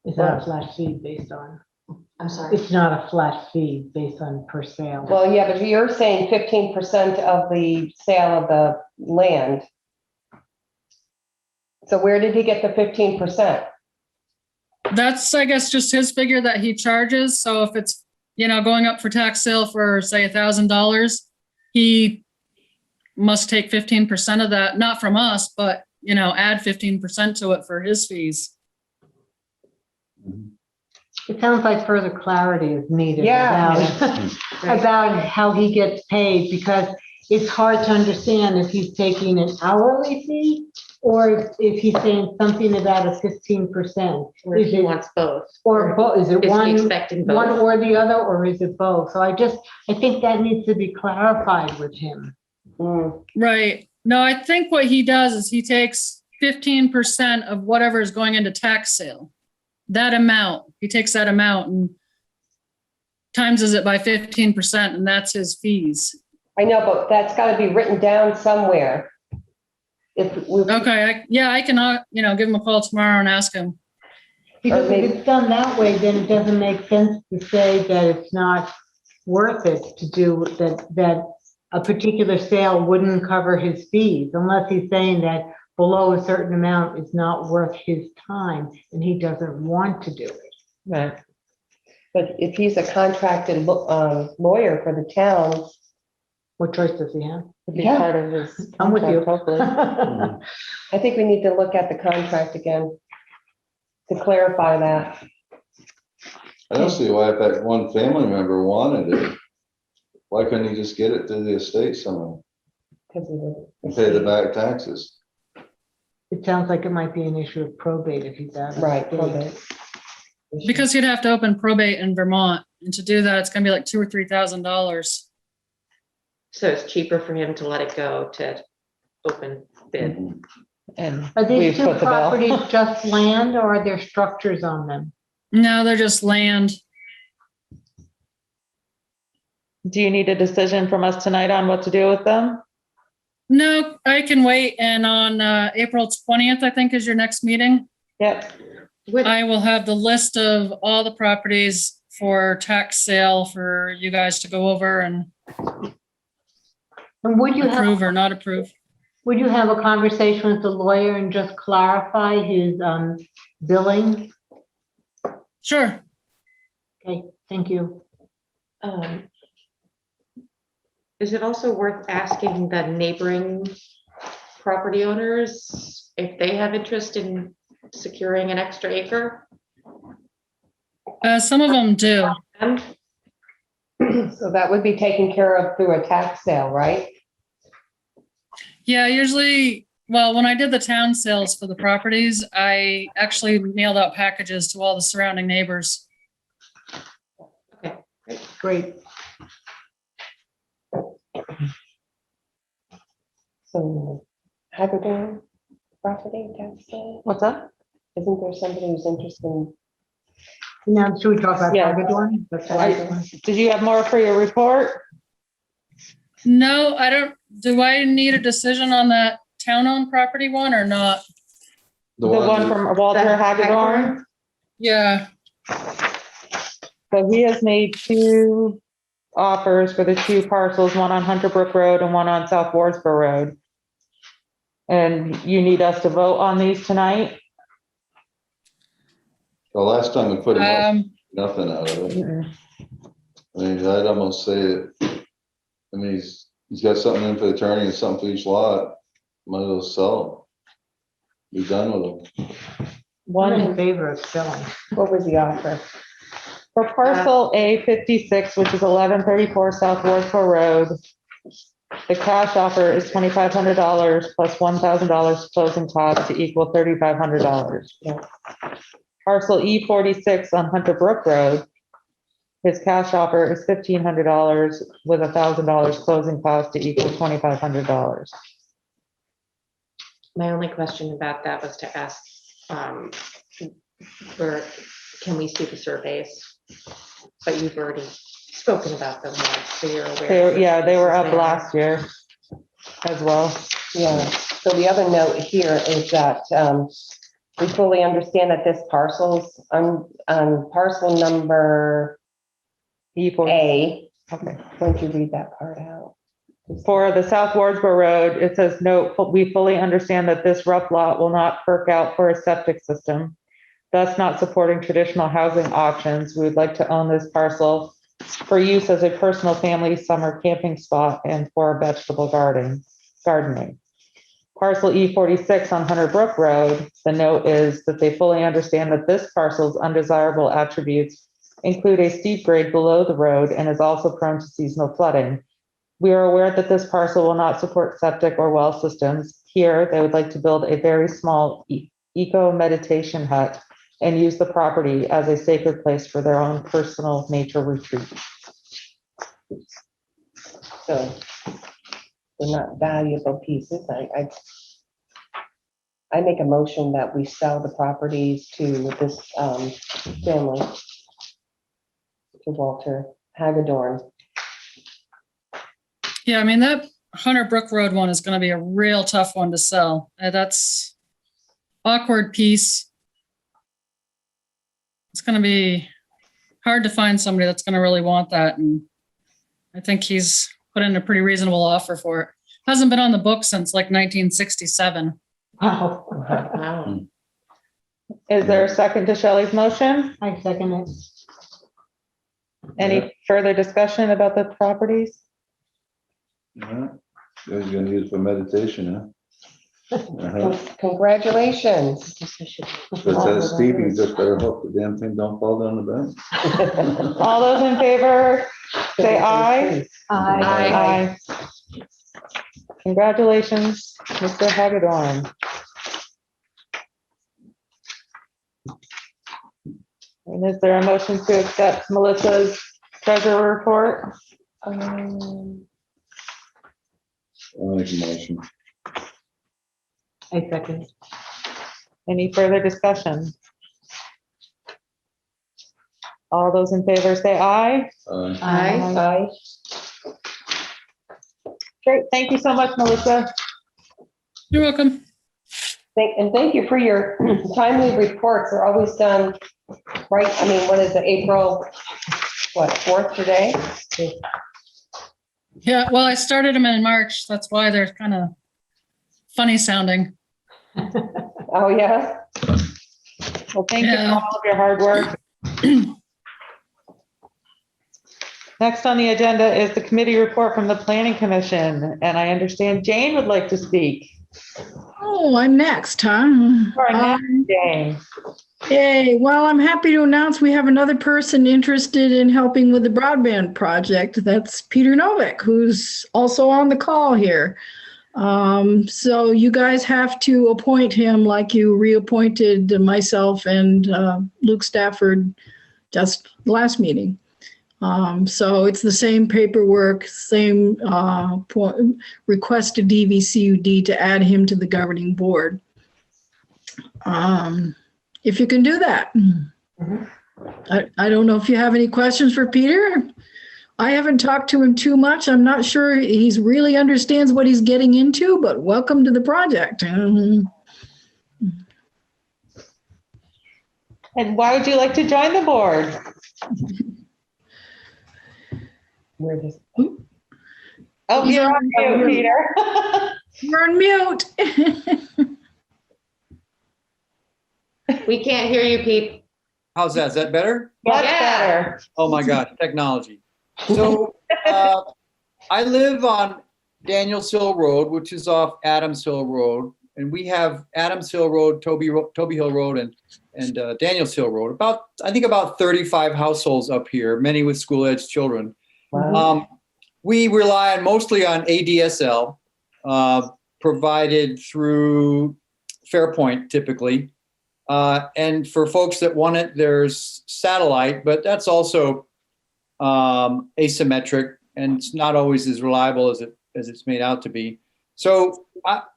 It's not a flat fee based on, I'm sorry. it's not a flat fee based on per sale. Well, yeah, but you're saying 15% of the sale of the land. So where did he get the 15%? That's, I guess, just his figure that he charges. So if it's, going up for tax sale for, say, $1,000, he must take 15% of that, not from us, but, add 15% to it for his fees. It sounds like further clarity is needed Yeah. about how he gets paid, because it's hard to understand if he's taking an hourly fee or if he's saying something about a 15%. Or if Is he it- wants both. Or both, is it Is he one expecting both? or the other, or is it both? So I think that needs to be clarified with him. Mm, Right. No, I think what he does is he takes 15% of whatever is going into tax sale. That amount, he takes that amount and times it by 15%, and that's his fees. I know, but that's got to be written down somewhere. If we, Okay, I can, give him a call tomorrow and ask him. Because Or maybe- if it's done that way, then it doesn't make sense to say that it's not worth it to do that a particular sale wouldn't cover his fees, unless he's saying that below a certain amount is not worth his time and he doesn't want to do it. Right. but if he's a contracted lawyer for the town, What choice does he have? Would be Yeah. part of his I'm with you. contract, hopefully. I think we need to look at the contract again to clarify that. I don't see why if that one family member wanted it, why couldn't he just get it through the estate somehow 'Cause we would- and pay the back taxes? It sounds like it might be an issue of probate if he's out of Right, state. probate. Because you'd have to open probate in Vermont, and to do that, it's gonna be like $2,000 or $3,000. So it's cheaper for him to let it go to open bid. And Are these we've two put the bill. properties just land or are there structures on them? No, they're just land. Do you need a decision from us tonight on what to do with them? No, I can wait, and on April 20th, I think, is your next meeting. Yep. Would, I will have the list of all the properties for tax sale for you guys to go over and And would you approve or not approve. have a conversation with the lawyer and just clarify his billing? Sure. Okay, thank you. is it also worth asking the neighboring property owners if they have interest in securing an extra acre? Some of them do. And So that would be taken care of through a tax sale, right? Yeah, usually, well, when I did the town sales for the properties, I actually mailed out packages to all the surrounding neighbors. Great. So Hagedorn property tax sale, What's that? isn't there somebody who's interested in? Now, should we talk about Yeah. Hagedorn? That's the last one. Did you have more for your report? No, I don't, do I need a decision on that town-owned property one or not? The one that- from Walter The Hagedorn? Yeah, So he has made 2 offers for the 2 parcels, one on Hunter Brook Road and one on South Wardsboro Road. And you need us to vote on these tonight? The last time we put him up, um, nothing out of it. Mm-mm. I mean, I'd almost say it, I mean, he's got something in for the attorney and something for each lot. Might as well sell them. Be done with them. I'm One in favor of selling. What was the offer? for parcel A56, which is 1134 South Wardsboro Road. The cash offer is $2,500 plus $1,000 closing costs to equal $3,500. Yeah. Parcel E46 on Hunter Brook Road. His cash offer is $1,500 with $1,000 closing costs to equal $2,500. my only question about that was to ask, where, can we see the surveys? But you've already spoken about them, so you're aware. Yeah, they were up This is there. last year as well. Yeah, so the other note here is that we fully understand that this parcel's on parcel number E4. A. Okay. Why don't you read that part out? For the South Wardsboro Road, it says, note, we fully understand that this rough lot will not perk out for a septic system, thus not supporting traditional housing options. We would like to own this parcel for use as a personal family summer camping spot and for vegetable gardening. Parcel E46 on Hunter Brook Road, the note is that they fully understand that this parcel's undesirable attributes include a steep grade below the road and is also prone to seasonal flooding. We are aware that this parcel will not support septic or well systems. Here, they would like to build a very small eco meditation hut and use the property as a sacred place for their own personal nature retreat. So they're not valuable pieces. I make a motion that we sell the properties to this family, to Walter Hagedorn. Yeah, I mean, that Hunter Brook Road one is gonna be a real tough one to sell. That's awkward piece. It's gonna be hard to find somebody that's gonna really want that, and I think he's put in a pretty reasonable offer for it. Hasn't been on the book since like 1967. Wow. Wow. Is there a second to Shelley's motion? I second it. Any further discussion about the properties? Yeah. Guys gonna use it for meditation, huh? Uh-huh. Congratulations. But that steep, you just better hope the damn thing don't fall down the bank. All those in favor, say aye. Aye. Aye. Congratulations, Mr. Hagedorn. And is there a motion to accept Melissa's treasurer report? I'll make a motion. I second. Any further discussion? All those in favor say aye. Aye. Aye. Great, thank you so much, Melissa. You're welcome. And thank you for your timely reports. They're always done right. I mean, what is it, April, what, 4th today? Yeah, well, I started them in March. That's why they're kind of funny sounding. Oh, yeah? Well, thank you for Yeah. all of your hard work. Next on the agenda is the committee report from the Planning Commission, and I understand Jane would like to speak. Oh, I'm next, huh? Sorry, next, Jane. Yay. Well, I'm happy to announce we have another person interested in helping with the broadband project. That's Peter Novick, who's also on the call here. So you guys have to appoint him like you reappointed myself and Luke Stafford just last meeting. So it's the same paperwork, same request to DVCUD to add him to the governing board. If you can do that. I don't know if you have any questions for Peter. I haven't talked to him too much. I'm not sure he's really understands what he's getting into, but welcome to the project. And why would you like to join the board? We're just, Oh, He's you're on on mute, mute. Peter. You're on mute. We can't hear you, Pete. How's that? Is that better? Much Yeah. better. Oh my gosh, technology. So I live on Daniels Hill Road, which is off Adams Hill Road. And we have Adams Hill Road, Toby Hill Road, and Daniels Hill Road. I think about 35 households up here, many with school-age children. wow. We rely mostly on ADSL, provided through Fairpoint typically. And for folks that want it, there's satellite, but that's also asymmetric, and it's not always as reliable as it's made out to be. So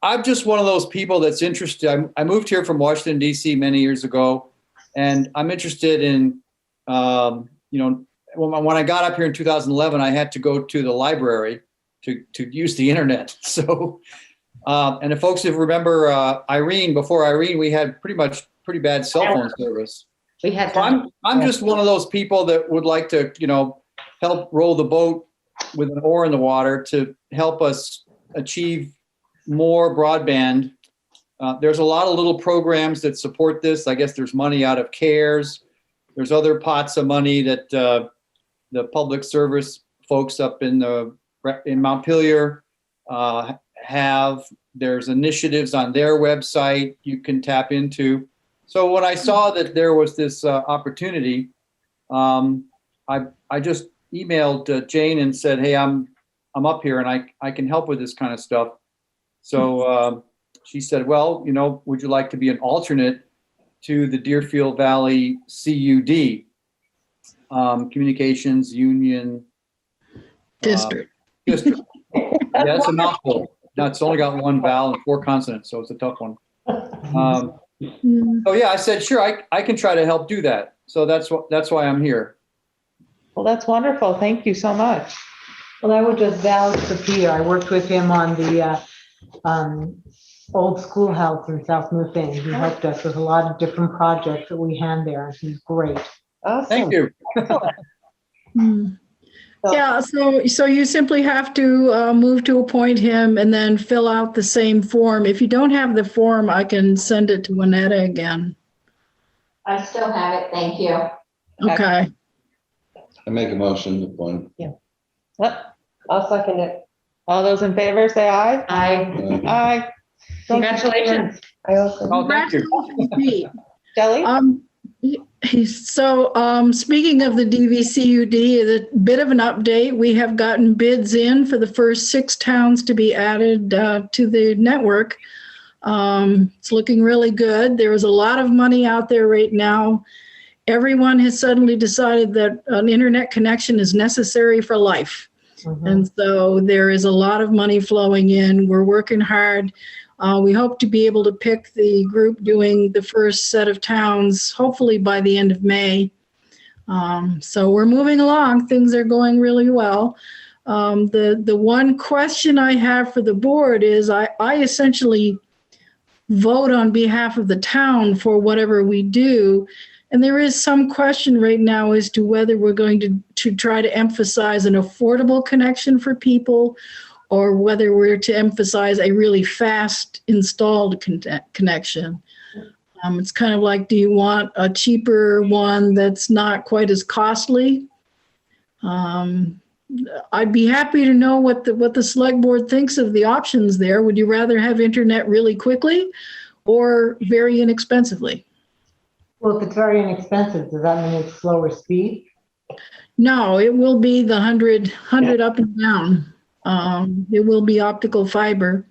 I'm just one of those people that's interested. I moved here from Washington, D.C. many years ago, and I'm interested in, when I got up here in 2011, I had to go to the library to use the internet. So And if folks if remember Irene, before Irene, we had pretty bad cell phone service. We had. So I'm just one of those people that would like to, help row the boat with an oar in the water to help us achieve more broadband. There's a lot of little programs that support this. I guess there's money out of CARES. There's other pots of money that the public service folks up in Montpelier have. There's initiatives on their website you can tap into. So when I saw that there was this opportunity, I just emailed Jane and said, "Hey, I'm up here and I can help with this kind of stuff." So she said, "Well, would you like to be an alternate to the Deerfield Valley CUD, Communications Union District. District?" Yeah, it's a mouthful. No, it's only got one vowel and 4 consonants, so it's a tough one. So yeah, I said, sure, I can try to help do that. So that's why I'm here. Well, that's wonderful. Thank you so much. Well, I would just vouch for Peter. I worked with him on the old schoolhouse in South Newfane. He helped us with a lot of different projects that we had there. He's great. Awesome. Thank you. Yeah, so you simply have to move to appoint him and then fill out the same form. If you don't have the form, I can send it to Winetta again. I still have it, thank you. Okay. I make a motion to appoint. I'll second it. All those in favor, say aye. Aye. Aye. Congratulations. I also. Oh, thank you. Congratulations, Pete. Shelley? So speaking of the DVCUD, a bit of an update. We have gotten bids in for the first 6 towns to be added to the network. It's looking really good. There is a lot of money out there right now. Everyone has suddenly decided that an internet connection is necessary for life. And so there is a lot of money flowing in. We're working hard. We hope to be able to pick the group doing the first set of towns, hopefully by the end of May. So we're moving along. Things are going really well. The one question I have for the board is I essentially vote on behalf of the town for whatever we do. And there is some question right now as to whether we're going to try to emphasize an affordable connection for people, or whether we're to emphasize a really fast installed connection. It's kind of like, do you want a cheaper one that's not quite as costly? I'd be happy to know what the select board thinks of the options there. Would you rather have internet really quickly or very inexpensively? Well, if it's very inexpensive, does that mean it's slower speed? No, it will be the 100 up and down. It will be optical fiber.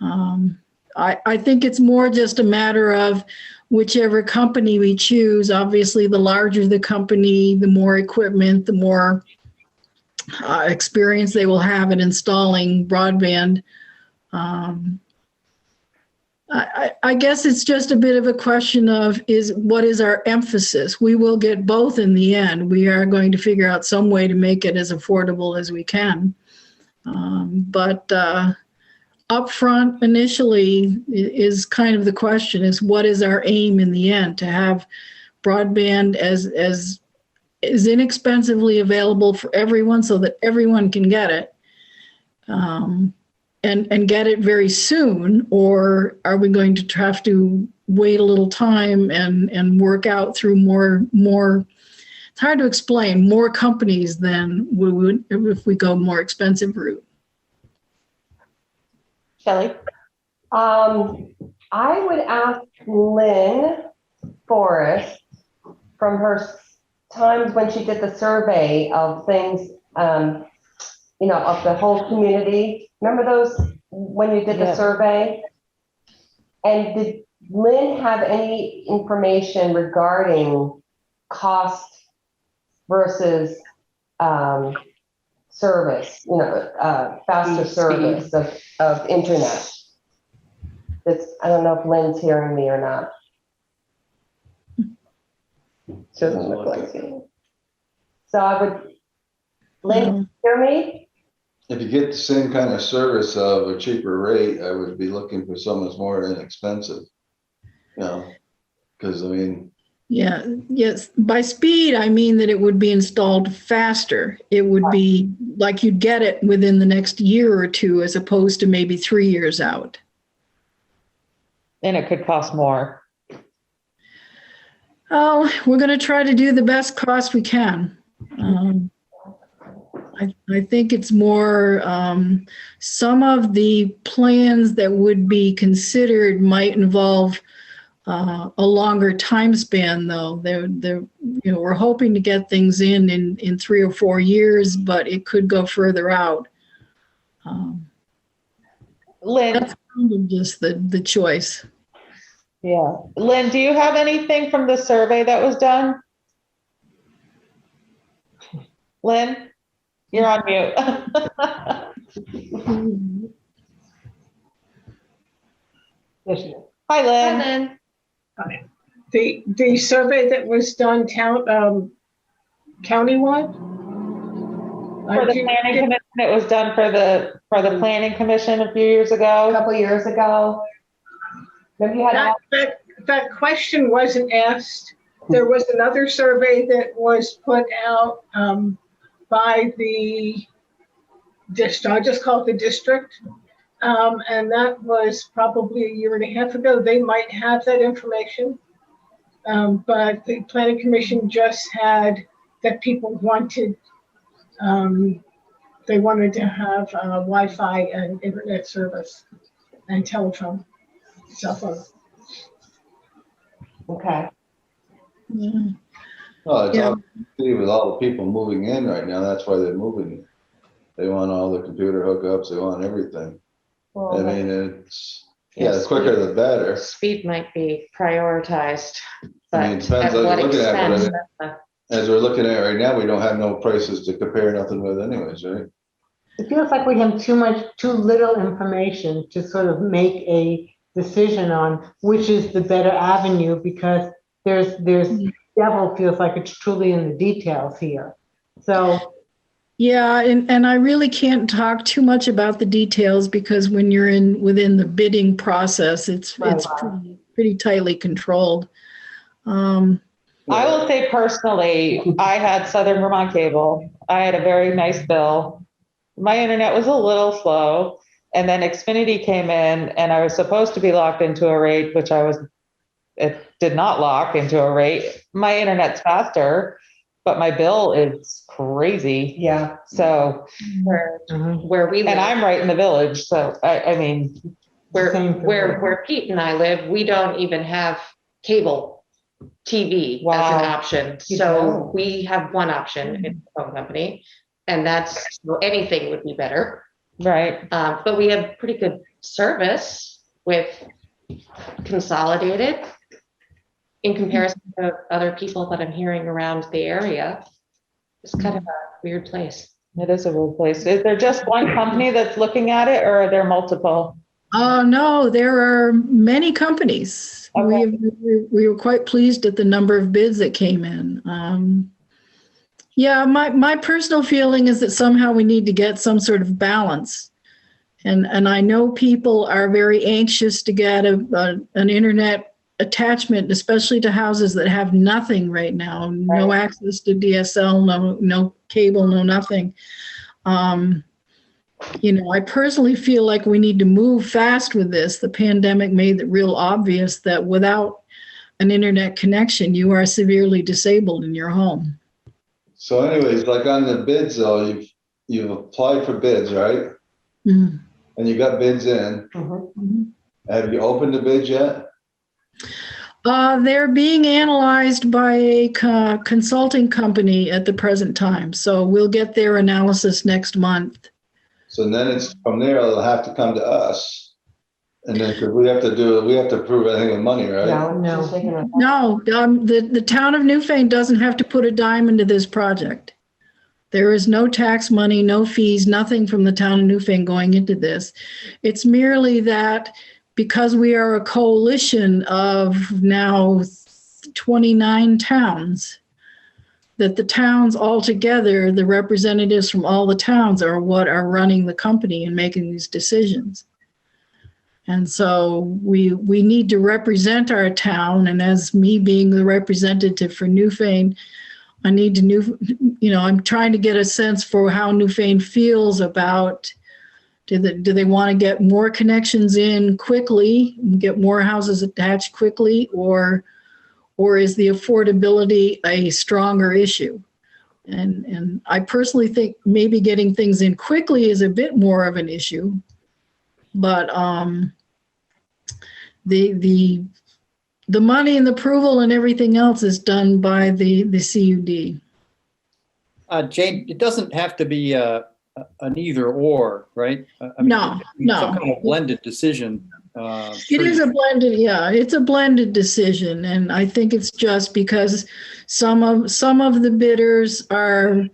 I think it's more just a matter of whichever company we choose. Obviously, the larger the company, the more equipment, the more experience they will have in installing broadband. I guess it's just a bit of a question of what is our emphasis? We will get both in the end. We are going to figure out some way to make it as affordable as we can. But upfront initially is kind of the question is what is our aim in the end? To have broadband as inexpensively available for everyone so that everyone can get it. And get it very soon, or are we going to have to wait a little time and work out through more, it's hard to explain, more companies than we would if we go more expensive route. Shelley? I would ask Lynn Forrest from her times when she did the survey of things, of the whole community. Remember those when you did the survey? And did Lynn have any information regarding cost versus service, faster service of internet? I don't know if Lynn's hearing me or not. She doesn't look like it. So Lynn, hear me? if you get the same kind of service of a cheaper rate, I would be looking for something that's more inexpensive. You know, because I mean, Yeah, yes. By speed, I mean that it would be installed faster. It would be like you'd get it within the next year or two, as opposed to maybe 3 years out. And it could cost more. Oh, we're going to try to do the best cost we can. I think it's more, some of the plans that would be considered might involve a longer time span, though. We're hoping to get things in 3 or 4 years, but it could go further out. Lynn, That's kind of just the choice. yeah. Lynn, do you have anything from the survey that was done? Lynn, you're on mute. Hi, Lynn. The survey that was done countywide? For the planning commission, it was done for the planning commission a few years ago. couple years ago. Maybe you had That question wasn't asked. There was another survey that was put out by the district, I'll just call it the district. And that was probably a year and a half ago. They might have that information. But the planning commission just had that people wanted, they wanted to have Wi-Fi and internet service and telephone, cell phone. Okay. Yeah. well, it's Yeah. obviously with all the people moving in right now, that's why they're moving. They want all the computer hookups, they want everything. I mean, it's, yeah, the quicker the better. Speed might be prioritized, I mean, but it depends at on what what you're looking at, but I expense? mean, as we're looking at right now, we don't have no prices to compare nothing with anyways, right? It feels like we have too little information to sort of make a decision on which is the better avenue, because there's devil feels like it's truly in the details here. So, Yeah, and I really can't talk too much about the details, because when you're within the bidding process, it's pretty tightly controlled. I will say personally, I had Southern Vermont Cable. I had a very nice bill. My internet was a little slow. And then Xfinity came in and I was supposed to be locked into a rate, which it did not lock into a rate. My internet's faster, but my bill is crazy. Yeah. So, Where we and live, I'm right in the village. So I mean, Same for me. where Pete and I live, we don't even have cable TV as Wow. an option. You So don't? we have one option in the phone company, and that's, well, anything would be better. right. But we have pretty good service with Consolidated in comparison to other people that I'm hearing around the area. It's kind of a weird place. It is a weird place. Is there just one company that's looking at it, or are there multiple? Oh, no, there are many companies. Okay. We were quite pleased at the number of bids that came in. Yeah, my personal feeling is that somehow we need to get some sort of balance. And I know people are very anxious to get an internet attachment, especially to houses that have nothing right now, no access to DSL, no cable, no nothing. I personally feel like we need to move fast with this. The pandemic made it real obvious that without an internet connection, you are severely disabled in your home. So anyways, like on the bids though, you've applied for bids, right? Mhm. And you got bids in. Have you opened the bids yet? They're being analyzed by a consulting company at the present time. So we'll get their analysis next month. So then it's from there, it'll have to come to us. And then, cause we have to prove anything with money, right? No. just thinking of- No, the town of Newfane doesn't have to put a dime into this project. There is no tax money, no fees, nothing from the town of Newfane going into this. It's merely that because we are a coalition of now 29 towns, that the towns all together, the representatives from all the towns are what are running the company and making these decisions. And so we need to represent our town. And as me being the representative for Newfane, I need to I'm trying to get a sense for how Newfane feels about, do they want to get more connections in quickly, get more houses attached quickly, or is the affordability a stronger issue? And I personally think maybe getting things in quickly is a bit more of an issue, but the money and the approval and everything else is done by the CUD. Jane, it doesn't have to be an either or, right? No. Some kind of blended decision. It is a blended, it's a blended decision. And I think it's just because some of the bidders are,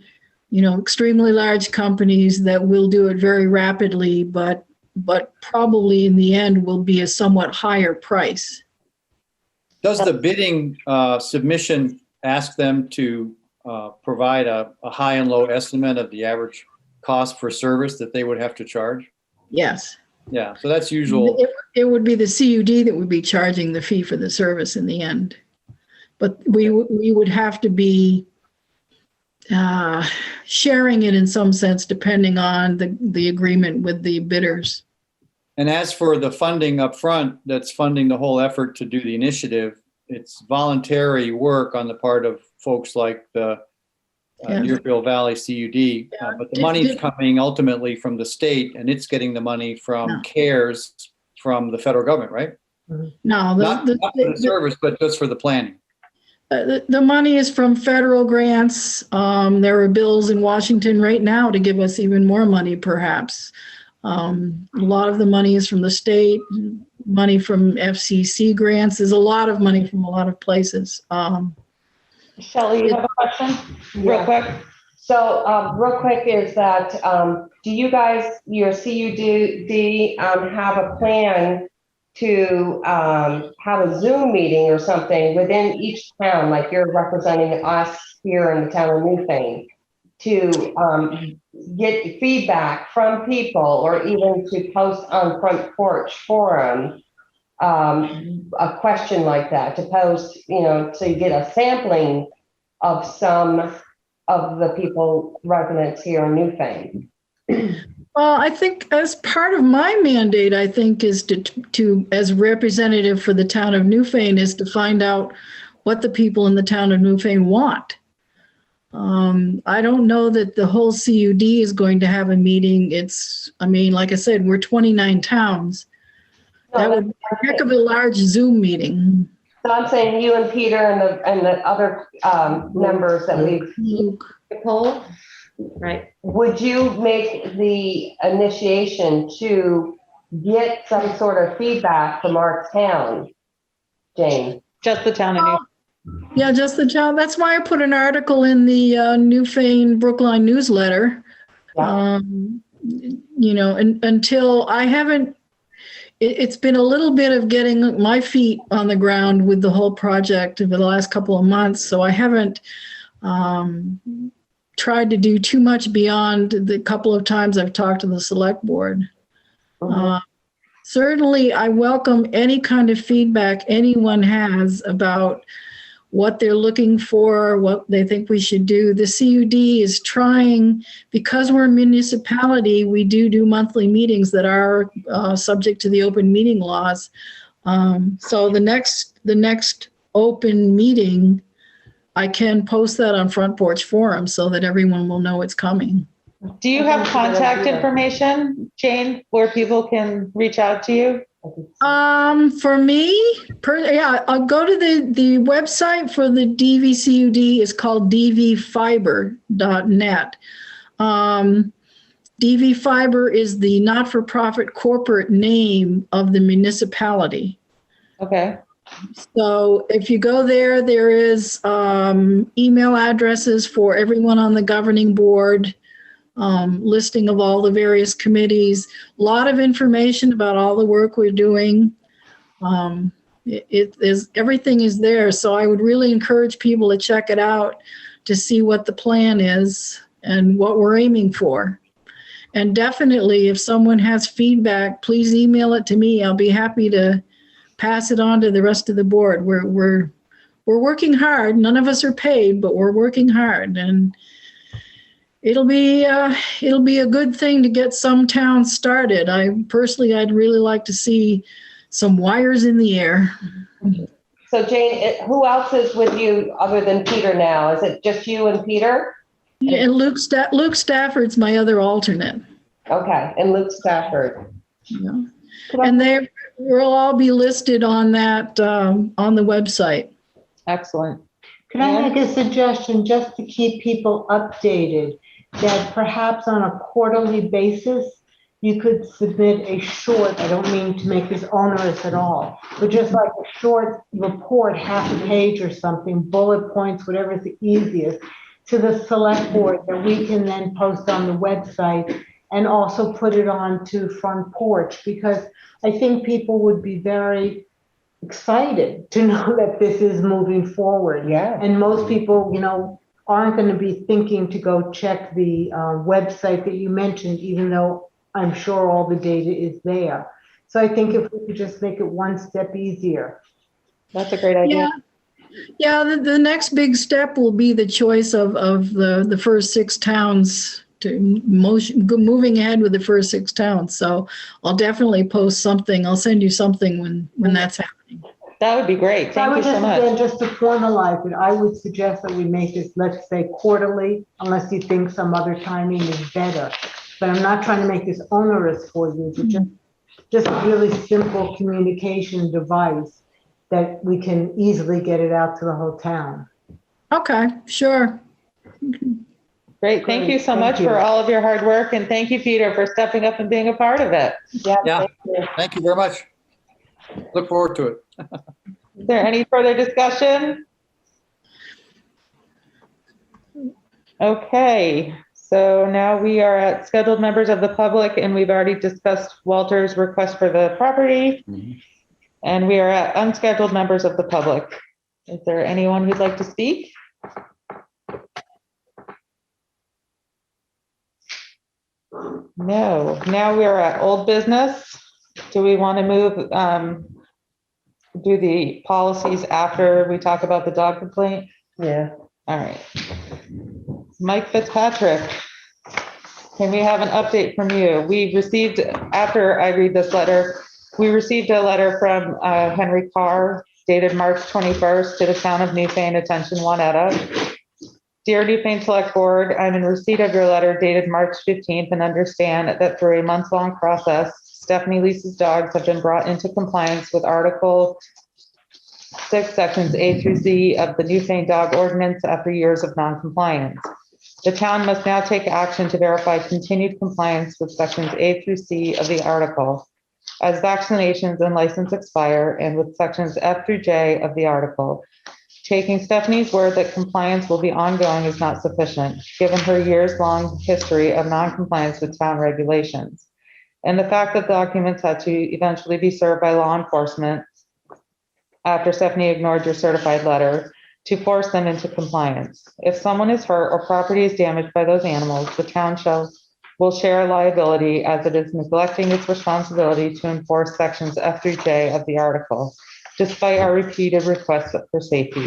extremely large companies that will do it very rapidly, but probably in the end will be a somewhat higher price. Does the bidding submission ask them to provide a high and low estimate of the average cost for service that they would have to charge? Yes. Yeah, so that's usual. It would be the CUD that would be charging the fee for the service in the end. But we would have to be sharing it in some sense, depending on the agreement with the bidders. And as for the funding up front, that's funding the whole effort to do the initiative, it's voluntary work on the part of folks like the Deerfield Valley CUD. But the money's coming ultimately from the state, and it's getting the money from CARES from the federal government, right? No, Not for the service, but just for the planning. The money is from federal grants. There are bills in Washington right now to give us even more money, perhaps. A lot of the money is from the state, money from FCC grants. There's a lot of money from a lot of places. Shelley, you have a question? Real quick. So, real quick is that, do you guys, your CUD, have a plan to have a Zoom meeting or something within each town, like you're representing us here in the town of Newfane, to get feedback from people, or even to post on Front Porch Forum a question like that, to post, so you get a sampling of some of the people, residents here in Newfane? Well, I think as part of my mandate, I think is to as representative for the town of Newfane, is to find out what the people in the town of Newfane want. I don't know that the whole CUD is going to have a meeting. Like I said, we're 29 towns. That would be a heck of a large Zoom meeting. So I'm saying you and Peter and the other members that we've. Nicole? Right. Would you make the initiation to get some sort of feedback from our town, Jane? Just the town of Newfane. Yeah, just the town. That's why I put an article in the Newfane Brookline newsletter. Yeah. Until I haven't, it's been a little bit of getting my feet on the ground with the whole project over the last couple of months. So I haven't tried to do too much beyond the couple of times I've talked to the Selectboard. Certainly, I welcome any kind of feedback anyone has about what they're looking for, what they think we should do. The CUD is trying, because we're a municipality, we do monthly meetings that are subject to the open meeting laws. So the next open meeting, I can post that on Front Porch Forum so that everyone will know it's coming. Do you have contact information, Jane, where people can reach out to you? For me, I'll go to the website for the DVCUD is called dvfiber.net. DVFiber is the not-for-profit corporate name of the municipality. Okay. So if you go there, there is email addresses for everyone on the governing board, listing of all the various committees, a lot of information about all the work we're doing. Everything is there. So I would really encourage people to check it out, to see what the plan is and what we're aiming for. And definitely, if someone has feedback, please email it to me. I'll be happy to pass it on to the rest of the board. We're working hard. None of us are paid, but we're working hard, and it'll be a good thing to get some towns started. I'd really like to see some wires in the air. So Jane, who else is with you other than Peter now? Is it just you and Peter? And Luke Stafford's my other alternate. Okay, and Luke Stafford. Yeah. And we'll all be listed on that, on the website. Excellent. Can I make a suggestion just to keep people updated, that perhaps on a quarterly basis, you could submit a short, I don't mean to make this onerous at all, but just like a short report, half a page or something, bullet points, whatever is the easiest, to the select board that we can then post on the website and also put it on to Front Porch, because I think people would be very excited to know that this is moving forward. Yeah. And most people, aren't going to be thinking to go check the website that you mentioned, even though I'm sure all the data is there. So I think if we could just make it one step easier. That's a great idea. Yeah, the next big step will be the choice of the first 6 towns, moving ahead with the first 6 towns. So I'll definitely post something. I'll send you something when that's happening. That would be great. Thank you so much. Just to formalize it, I would suggest that we make this, let's say, quarterly, unless you think some other timing is better. But I'm not trying to make this onerous for you, but just a really simple communication device that we can easily get it out to the whole town. Okay, sure. Great. Thank you so much for all of your hard work. And thank you, Peter, for stepping up and being a part of it. Yeah, thank you very much. Look forward to it. Is there any further discussion? Okay, so now we are at scheduled members of the public, and we've already discussed Walter's request for the property. And we are at unscheduled members of the public. Is there anyone who'd like to speak? No. Now we are at old business. Do we want to move, do the policies after we talk about the dog complaint? Yeah. All right. Mike Fitzpatrick, can we have an update from you? We received, after I read this letter, we received a letter from Henry Carr dated March 21st to the town of Newfane, attention Juanetta. Dear Newfane Select Board, I'm in receipt of your letter dated March 15th and understand that through a month-long process, Stephanie Lisa's dogs have been brought into compliance with Article 6, Sections A through Z of the Newfane Dog Ordinance after years of non-compliance. The town must now take action to verify continued compliance with Sections A through C of the article, as vaccinations and license expire, and with Sections F through J of the article. Taking Stephanie's word that compliance will be ongoing is not sufficient, given her years-long history of non-compliance with town regulations, and the fact that documents had to eventually be served by law enforcement after Stephanie ignored your certified letter to force them into compliance. If someone is hurt or property is damaged by those animals, the town will share liability, as it is neglecting its responsibility to enforce Sections F through J of the article, despite our repeated requests for safety.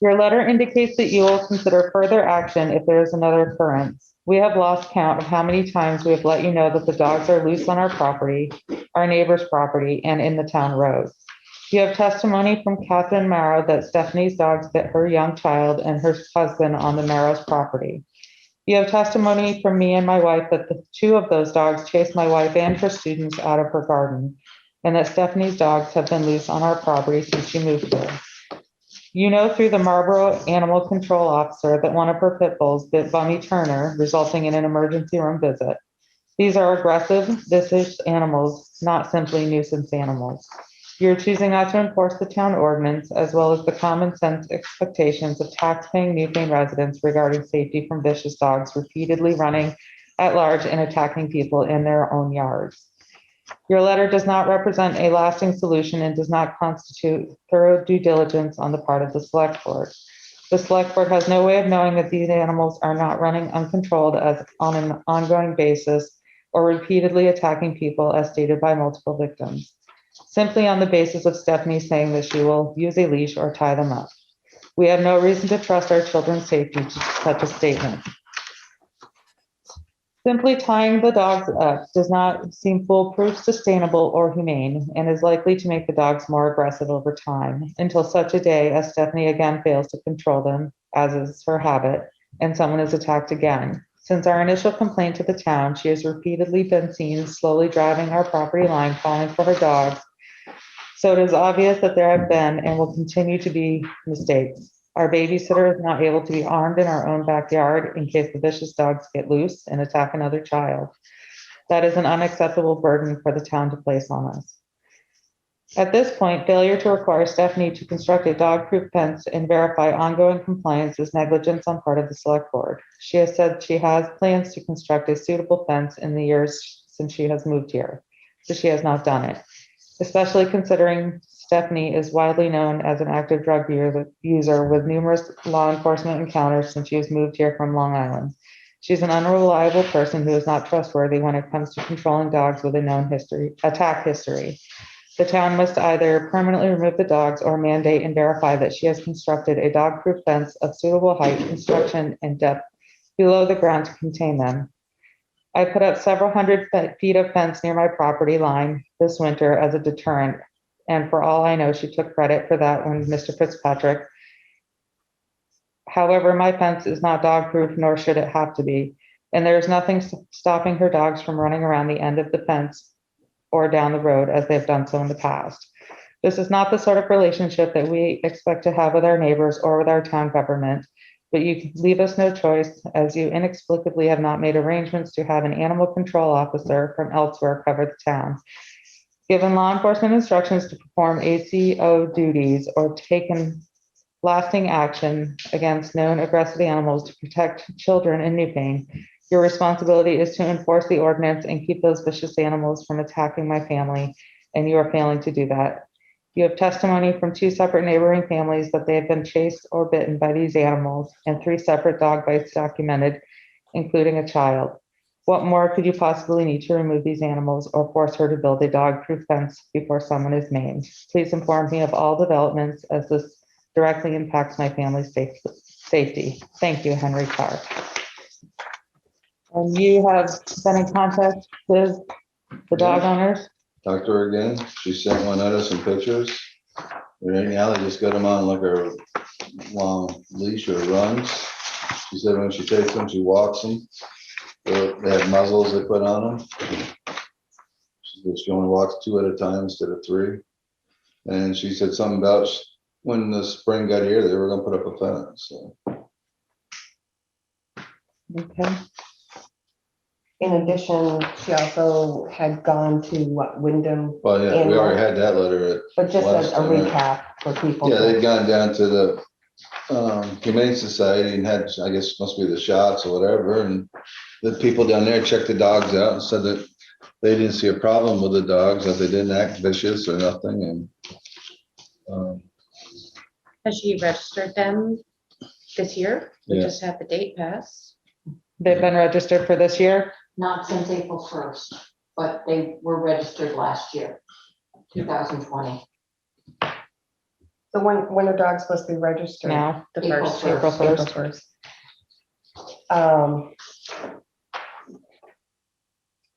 Your letter indicates that you will consider further action if there is another occurrence. We have lost count of how many times we have let you know that the dogs are loose on our property, our neighbor's property, and in the town road. You have testimony from Catherine Marrow that Stephanie's dogs bit her young child and her husband on the Marrow's property. You have testimony from me and my wife that the 2 of those dogs chased my wife and her students out of her garden, and that Stephanie's dogs have been loose on our property since she moved here. You know through the Marlboro animal control officer that one of her pit bulls bit Bummy Turner, resulting in an emergency room visit. These are aggressive, vicious animals, not simply nuisance animals. You're choosing not to enforce the town ordinance, as well as the common sense expectations of taxpaying Newfane residents regarding safety from vicious dogs repeatedly running at large and attacking people in their own yards. Your letter does not represent a lasting solution and does not constitute thorough due diligence on the part of the select board. The select board has no way of knowing that these animals are not running uncontrolled as on an ongoing basis or repeatedly attacking people as stated by multiple victims, simply on the basis of Stephanie saying that she will use a leash or tie them up. We have no reason to trust our children's safety to such a statement. Simply tying the dogs up does not seem foolproof, sustainable, or humane, and is likely to make the dogs more aggressive over time, until such a day as Stephanie again fails to control them, as is her habit, and someone is attacked again. Since our initial complaint to the town, she has repeatedly been seen slowly driving our property line, calling for her dogs. So it is obvious that there have been and will continue to be mistakes. Our babysitter is not able to be armed in our own backyard in case the vicious dogs get loose and attack another child. That is an unacceptable burden for the town to place on us. At this point, failure to require Stephanie to construct a dog-proof fence and verify ongoing compliance is negligence on part of the select board. She has said she has plans to construct a suitable fence in the years since she has moved here, but she has not done it, especially considering Stephanie is widely known as an active drug user with numerous law enforcement encounters since she has moved here from Long Island. She's an unreliable person who is not trustworthy when it comes to controlling dogs with a known attack history. The town must either permanently remove the dogs or mandate and verify that she has constructed a dog-proof fence of suitable height, construction, and depth below the ground to contain them. I put up several hundred feet of fence near my property line this winter as a deterrent. And for all I know, she took credit for that when Mr. Fitzpatrick. However, my fence is not dog-proof, nor should it have to be. And there's nothing stopping her dogs from running around the end of the fence or down the road as they've done so in the past. This is not the sort of relationship that we expect to have with our neighbors or with our town government, but you leave us no choice as you inexplicably have not made arrangements to have an animal control officer from elsewhere cover the town. Given law enforcement instructions to perform ACO duties or taken lasting action against known aggressive animals to protect children in Newfane, your responsibility is to enforce the ordinance and keep those vicious animals from attacking my family, and you are failing to do that. You have testimony from 2 separate neighboring families that they have been chased or bitten by these animals, and 3 separate dog bites documented, including a child. What more could you possibly need to remove these animals or force her to build a dog-proof fence before someone is named? Please inform me of all developments as this directly impacts my family's safety. Thank you, Henry Carr. And you have been in contact with the dog owners? Talked to her again. She sent one at us some pictures. Right now, they just got them on like a long leash or runs. She said when she takes them, she walks them. They have muzzles they put on them. She said she only walks 2 at a time instead of 3. And she said something about when the spring got here, they were gonna put up a fence, so. Okay. In addition, she also had gone to Wyndham, Well, yeah, we already had that letter. but just last as a time, right? recap for people. Yeah, they'd gone down to the Humane Society and had, I guess, must be the shots or whatever, and the people down there checked the dogs out and said that they didn't see a problem with the dogs, that they didn't act vicious or nothing, and Has she registered them this year? We Yeah. just had the date pass. They've been registered for this year? Not since April 1st, but they were registered last year, 2020. So when are dogs supposed to be registered? Now, The April first, 1st. April 1st. April 1st.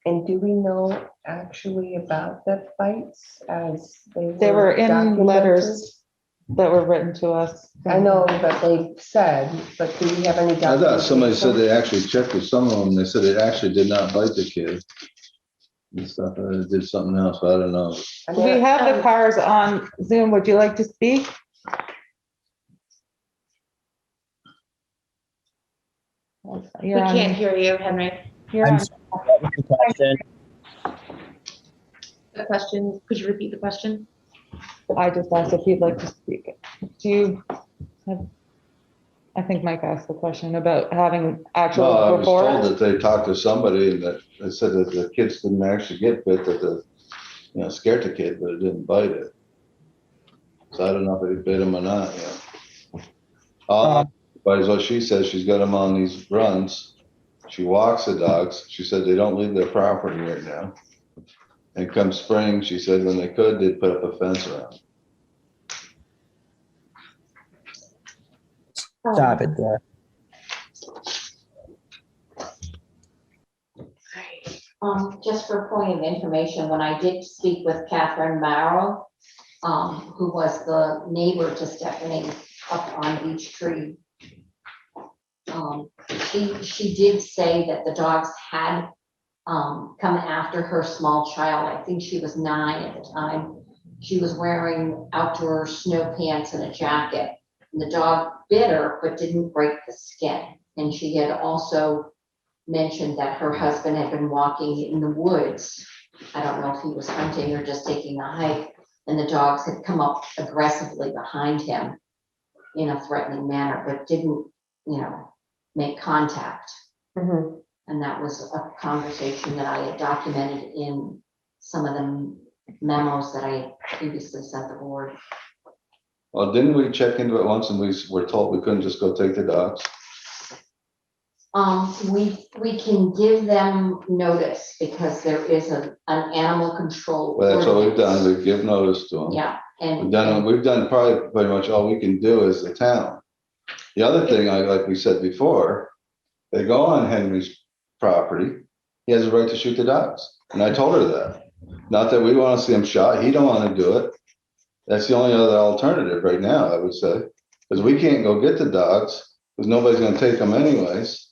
And do we know actually about the fights as They were in documented? letters that were written to us. I know that they said, but do we have any? I thought somebody said documentation? they actually checked with some of them, they said it actually did not bite the kid. And stuff, and it did something else, but I don't know. I mean, We have the cars on Zoom. Would you like to speak? We can't hear you, Henry. You're on. The question. The question, could you repeat the question? I just asked if you'd like to speak. Do you have, I think Mike asked the question about having No, actual I was told reports. that they talked to somebody and that they said that the kids didn't actually get bit, that scared the kid, but it didn't bite it. So I don't know if it bit him or not, But as what she says, she's got them on these runs. She walks the dogs. She said they don't leave their property right now. And come spring, she said when they could, they'd put up a fence around. Stop it there. Just for point of information, when I did speak with Catherine Marrow, who was the neighbor to Stephanie up on Beech Tree, she did say that the dogs had come after her small child. I think she was 9 at the time. She was wearing outdoor snow pants and a jacket. And the dog bit her, but didn't break the skin. And she had also mentioned that her husband had been walking in the woods. I don't know if he was hunting or just taking a hike. And the dogs had come up aggressively behind him in a threatening manner, but didn't, make contact. Mhm. And that was a conversation that I had documented in some of the memos that I had previously sent the board. Well, didn't we check into it once and we were told we couldn't just go take the dogs? We can give them notice because there is an animal control. Well, that's what we've done. ordinance. We give notice to them. Yeah, and. We've done probably pretty much all we can do as the town. The other thing, like we said before, they go on Henry's property. He has a right to shoot the dogs. And I told her that. Not that we want to see him shot. He don't want to do it. That's the only other alternative right now, I would say. Because we can't go get the dogs because nobody's going to take them anyways.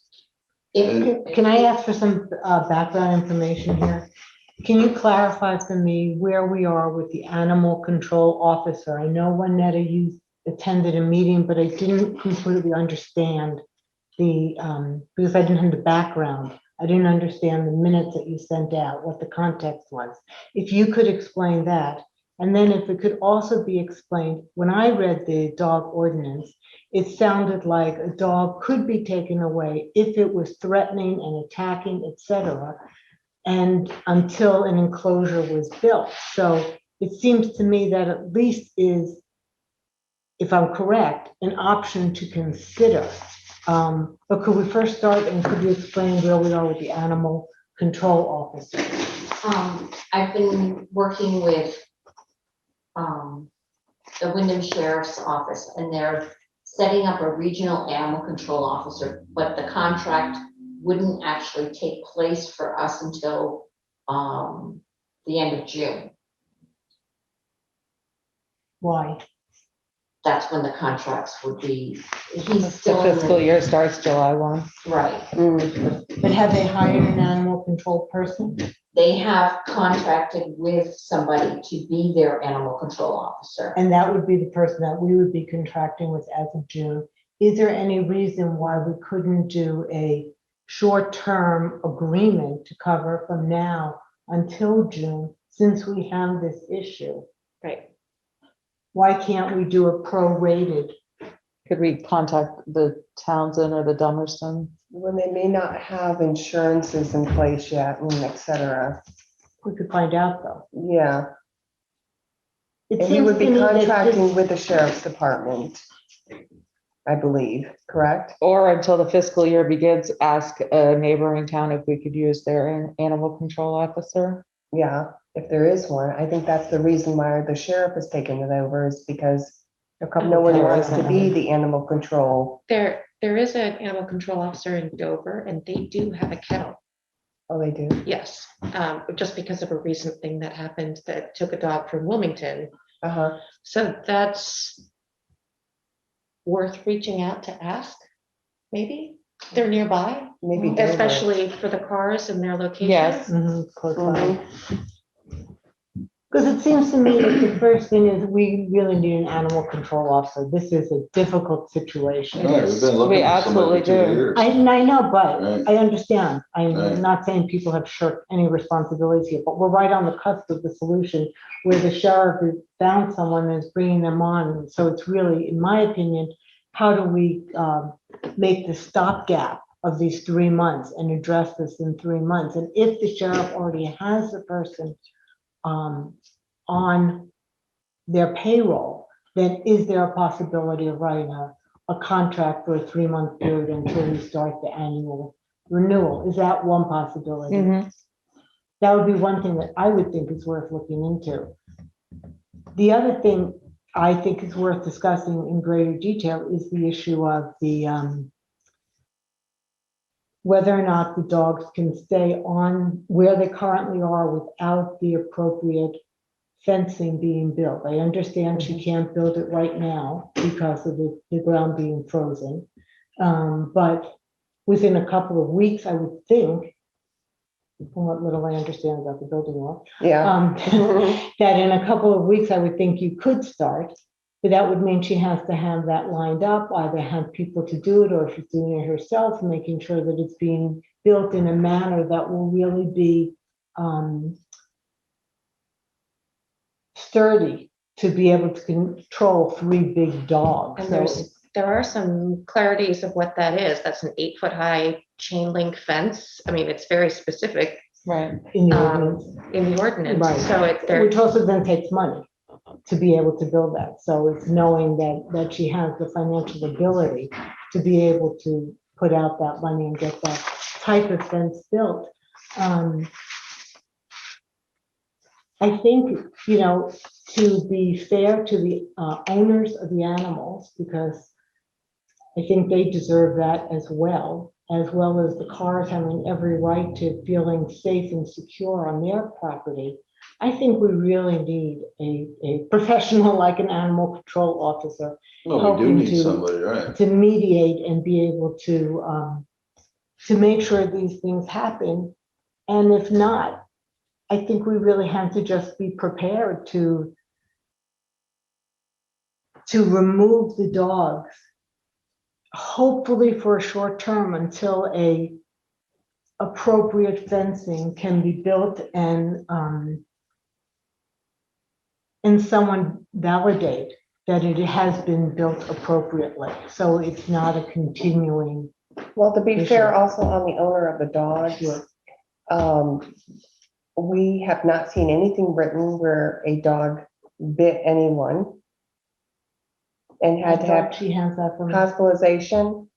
Can I ask for some background information here? Can you clarify for me where we are with the animal control officer? I know Juanetta, you attended a meeting, but I didn't completely understand because I didn't have the background. I didn't understand the minutes that you sent out, what the context was. If you could explain that, and then if it could also be explained, when I read the dog ordinance, it sounded like a dog could be taken away if it was threatening and attacking, etc., and until an enclosure was built. So it seems to me that at least is, if I'm correct, an option to consider. But could we first start and could you explain where we are with the animal control officer? I've been working with the Wyndham Sheriff's Office, and they're setting up a regional animal control officer, but the contract wouldn't actually take place for us until the end of June. Why? That's when the contracts would be, he's The still in fiscal the, year starts July 1. right. But have they hired an animal control person? They have contracted with somebody to be their animal control officer. And that would be the person that we would be contracting with as of June. Is there any reason why we couldn't do a short-term agreement to cover from now until June, since we have this issue? Right. Why can't we do a prorated? Could we contact the Townsend or the Dummerston? When they may not have insurances in place yet, and et cetera. We could find out though. Yeah, It and he seems would be to me that contracting this- with the sheriff's department, I believe, correct? Or until the fiscal year begins, ask a neighboring town if we could use their animal control officer. Yeah, if there is one. I think that's the reason why the sheriff is taking it over, is because A couple no one of wants towns. to be the animal control. There is an animal control officer in Dover, and they do have a kennel. Oh, they do? Yes, just because of a recent thing that happened that took a dog from Wilmington. Uh-huh. So that's worth reaching out to ask, maybe. They're nearby, Maybe Dover. especially for the cars and their location. Yes. Close by. Mhm. Because it seems to me that the first thing is we really need an animal control officer. This is a difficult situation. Right, we've been looking We for somebody absolutely for 2 do. years. I know, but Right. I understand. I'm Right. not saying people have shirked any responsibilities here, but we're right on the cusp of the solution where the sheriff has found someone and is bringing them on. So it's really, in my opinion, how do we make the stopgap of these 3 months and address this in 3 months? And if the sheriff already has the person on their payroll, then is there a possibility of writing a a contract for a 3-month period until you start the annual renewal. Is that one possibility? Mhm. That would be one thing that I would think is worth looking into. The other thing I think is worth discussing in greater detail is the issue of the whether or not the dogs can stay on where they currently are without the appropriate fencing being built. I understand she can't build it right now because of the ground being frozen. But within a couple of weeks, I would think, from what little I understand about the building law, Yeah. that in a couple of weeks, I would think you could start. But that would mean she has to have that lined up, either have people to do it, or if she's doing it herself, making sure that it's being built in a manner that will really be sturdy to be able to control 3 big dogs. And So there are some clarities of what that is. That's an 8-foot high chain link fence. I mean, it's very specific Right. in the ordinance, in the ordinance. Right. So which also then takes money to be able to build that. So it's knowing that she has the financial ability to be able to put out that money and get that type of fence built. I think, to be fair to the owners of the animals, because I think they deserve that as well as the cars having every right to feeling safe and secure on their property. I think we really need a professional like an animal control officer Well, we do helping need somebody, right? to mediate and be able to make sure these things happen. And if not, I think we really have to just be prepared to remove the dogs, hopefully for a short term until a appropriate fencing can be built and someone validate that it has been built appropriately. So it's not a continuing. Well, to be Issue. fair, also on the owner of the dogs, we have not seen anything written where a dog bit anyone and had to have She has that from. hospitalization.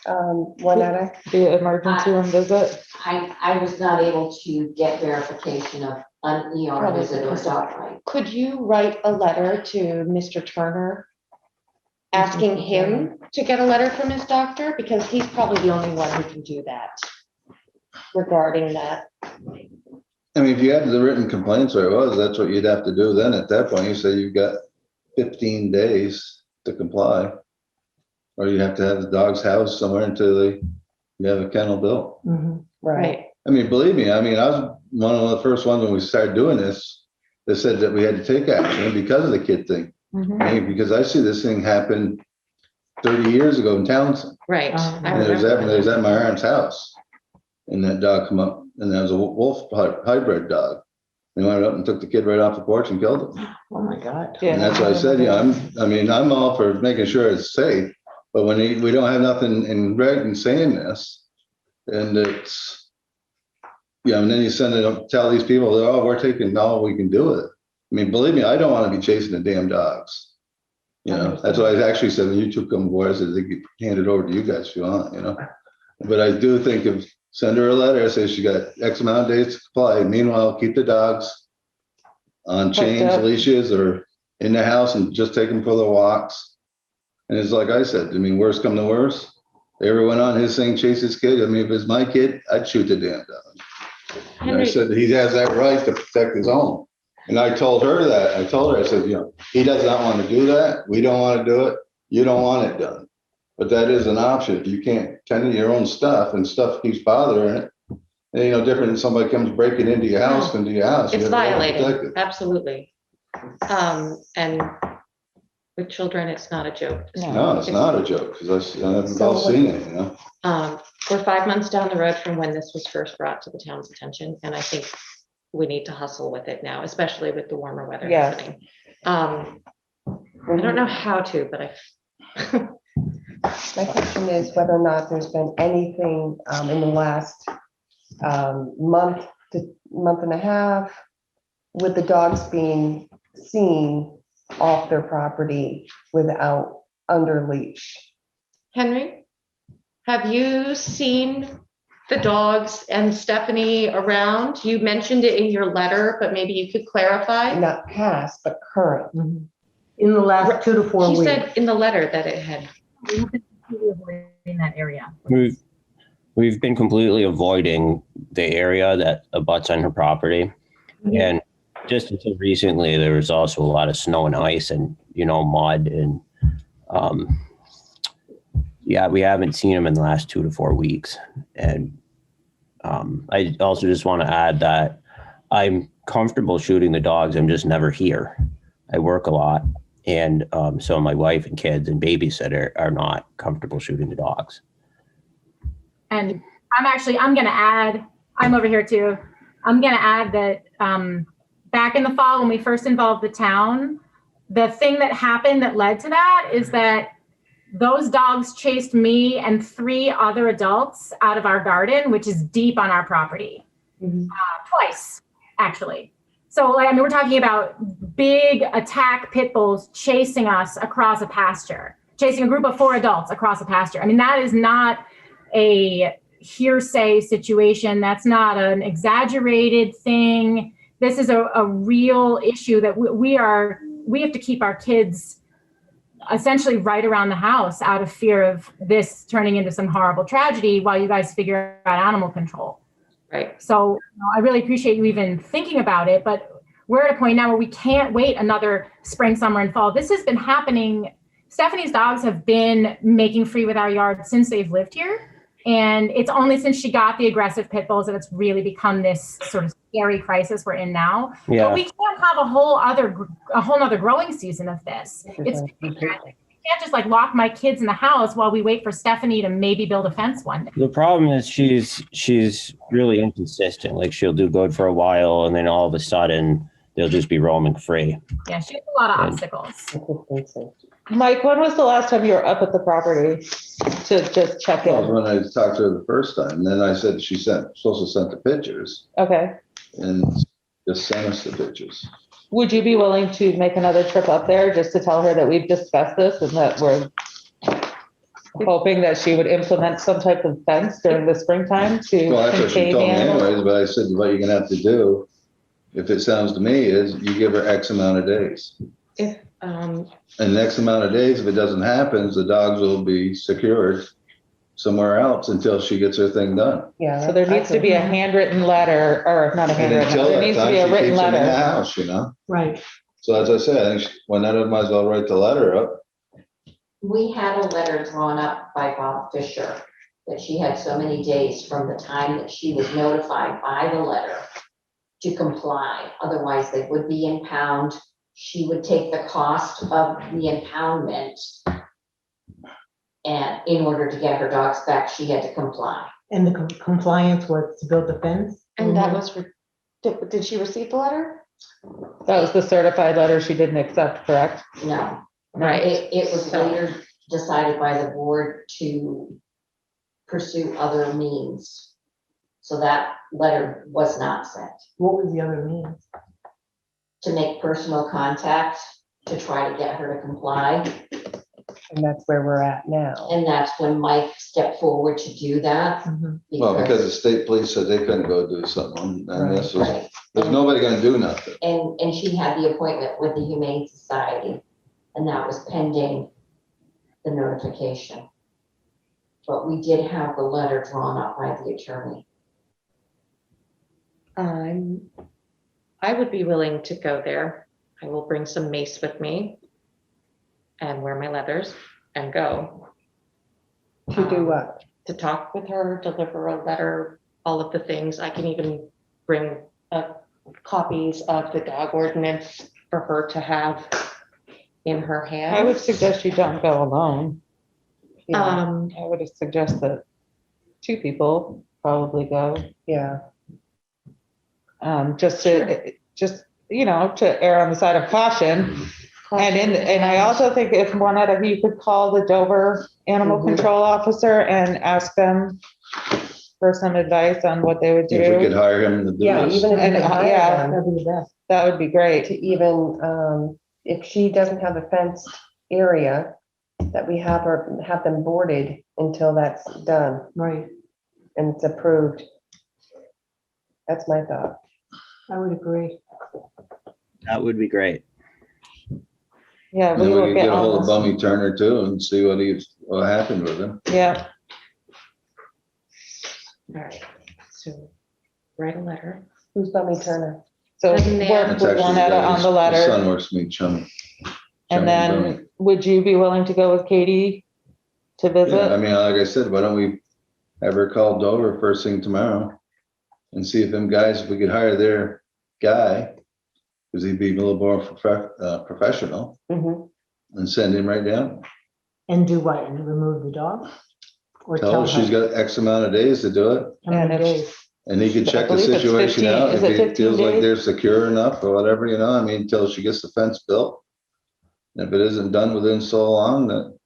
Juanetta? The emergency room visit. I was not able to get verification of an ER visit or dog bite. could you write a letter to Mr. Turner asking him to get a letter from his doctor? Because he's probably the only one who can do that regarding that. I mean, if you had the written complaints where it was, that's what you'd have to do then. At that point, you say you've got 15 days to comply. Or you have to have the dog's housed somewhere until you have a kennel built. Mhm. Right. I mean, believe me, I was one of the first ones when we started doing this, that said that we had to take action because of the kid thing. Mhm. I mean, because I see this thing happen 30 years ago in Townsend. Right. Uh-huh. I And it was remember at my aunt's house. And that dog come up, and that was a wolf hybrid dog. They went up and took the kid right off the porch and killed him. Oh, my God. And that's why I said, I'm all for making sure it's safe, but when we don't have nothing in writing saying this, and it's, and then you send it up, tell these people that, oh, we're taking all we can do with it. I mean, believe me, I don't want to be chasing the damn dogs. That's what I actually said when you two come aboard. I said they could hand it over to you guys if you want, But I do think of send her a letter, say she got X amount of days to comply. Meanwhile, keep the dogs on chains, up. leashes, or in the house and just take them for the walks. And it's like I said, worst come to worst. Everyone on his thing chase his kid. If it's my kid, I'd shoot the damn dog. And I Henry- said that he has that right to protect his own. And I told her that. I said, he does not want to do that. We don't want to do it. You don't want it done. But that is an option. If you can't tend to your own stuff and stuff keeps bothering it, and different than somebody comes breaking into your house, It's you have to violating, protect it. absolutely. And with children, it's not a joke. No, it's not a joke, because I've all seen it, We're 5 months down the road from when this was first brought to the town's attention, and I think we need to hustle with it now, especially with the warmer weather Yes. happening. I don't know how to, but My question is whether or not there's been anything in the last month to month and a half with the dogs being seen off their property without under leash. Henry, have you seen the dogs and Stephanie around? You mentioned it in your letter, but maybe you could clarify. Not past, but current. In the last 2 to 4 He weeks. said in the letter that it had. In that area. We've been completely avoiding the area that abuts on her property. And just until recently, there was also a lot of snow and ice and, mud and, yeah, we haven't seen them in the last 2 to 4 weeks. And I also just want to add that I'm comfortable shooting the dogs. I'm just never here. I work a lot. And so my wife and kids and babysitter are not comfortable shooting the dogs. And I'm going to add, I'm over here too. I'm going to add that back in the fall, when we first involved the town, the thing that happened that led to that is that those dogs chased me and 3 other adults out of our garden, which is deep on our property, twice, actually. So, we're talking about big attack pit bulls chasing us across a pasture, chasing a group of 4 adults across a pasture. That is not a hearsay situation. That's not an exaggerated thing. This is a real issue that we have to keep our kids essentially right around the house out of fear of this turning into some horrible tragedy while you guys figure out animal control. Right. So I really appreciate you even thinking about it, but we're at a point now where we can't wait another spring, summer, and fall. This has been happening. Stephanie's dogs have been making free with our yard since they've lived here. And it's only since she got the aggressive pit bulls that it's really become this sort of scary crisis we're in now. Yeah. But we can't have a whole nother growing season of this. It's I can't just lock my kids in the house while we wait for Stephanie to maybe build a fence one day. The problem is she's really inconsistent. Like she'll do good for a while and then all of a sudden they'll just be roaming free. Yeah, she has a lot of obstacles. Mike, when was the last time you were up at the property to just check That was in? when I talked to her the first time. And then I said supposed to send the pictures Okay. and just send us the pictures. Would you be willing to make another trip up there just to tell her that we've discussed this and that we're hoping that she would implement some type of fence during the springtime to Well, that's what she contain told the me animals? anyways, but I said, what you're gonna have to do, if it sounds to me, is you give her X amount of days. If, And X amount of days, if it doesn't happen, the dogs will be secured somewhere else until she gets her thing done. Yeah. So there needs to be a handwritten letter, or not a And handwritten, until there that needs to time, be she a written keeps them in the letter. house, Right. So as I said, I think one of them might as well write the letter up. We had a letter drawn up by Bob Fisher that she had so many days from the time that she was notified by the letter to comply. Otherwise, they would be impound. She would take the cost of the impoundment. And in order to get her dogs back, she had to comply. And the compliance was to build the fence? and that was, did she receive the letter? That was the certified letter she didn't accept, correct? No, Right. it was later decided by the board to pursue other means. So that letter was not sent. What was the other means? To make personal contact, to try to get her to comply. And that's where we're at now. And that's when Mike stepped forward to do that. Well, because the state police said they couldn't go do something, and this was, Right. there's nobody gonna do nothing. And she had the appointment with the Humane Society, and that was pending the notification. But we did have the letter drawn up by the attorney. I would be willing to go there. I will bring some mace with me and wear my leathers and go. To do what? To talk with her, deliver a letter, all of the things. I can even bring copies of the dog ordinance for her to have in her hand. I would suggest you don't go alone. Yeah. I would suggest that 2 people probably go. Yeah. Just to err on the side of caution. And I also think if one out of you could call the Dover Animal Control Officer and ask them for some advice on what they would do. If we could hire him to do Yeah, this. even if we And, could hire yeah. them That'd be the best. That would be great. to even, if she doesn't have a fenced area, that we have them boarded until that's done Right, and it's approved. That's my thought. I would agree. That would be great. Yeah, And we then we will can get get a hold on of this. Bummy Turner too and see what happened with him. Yeah, All right, so write a letter. Who's Bummy Turner? so Doesn't they work have- with Juanetta on the His letter. son works for me, Chum. And then would you be willing to go with Katie to Yeah, I visit? mean, like I said, why don't we have her call Dover first thing tomorrow and see if them guys, if we could hire their guy, because he'd be a little more professional, Mhm. and send him right down. And do what, and remove the dog? Or Tell her she's got X amount of days to do it, How many And if- days? and he could I check the believe it's situation 15. out. Is If it he 15 feels like days? they're secure enough or whatever, you know, I mean, until she gets the fence built. And if it isn't done within so long, that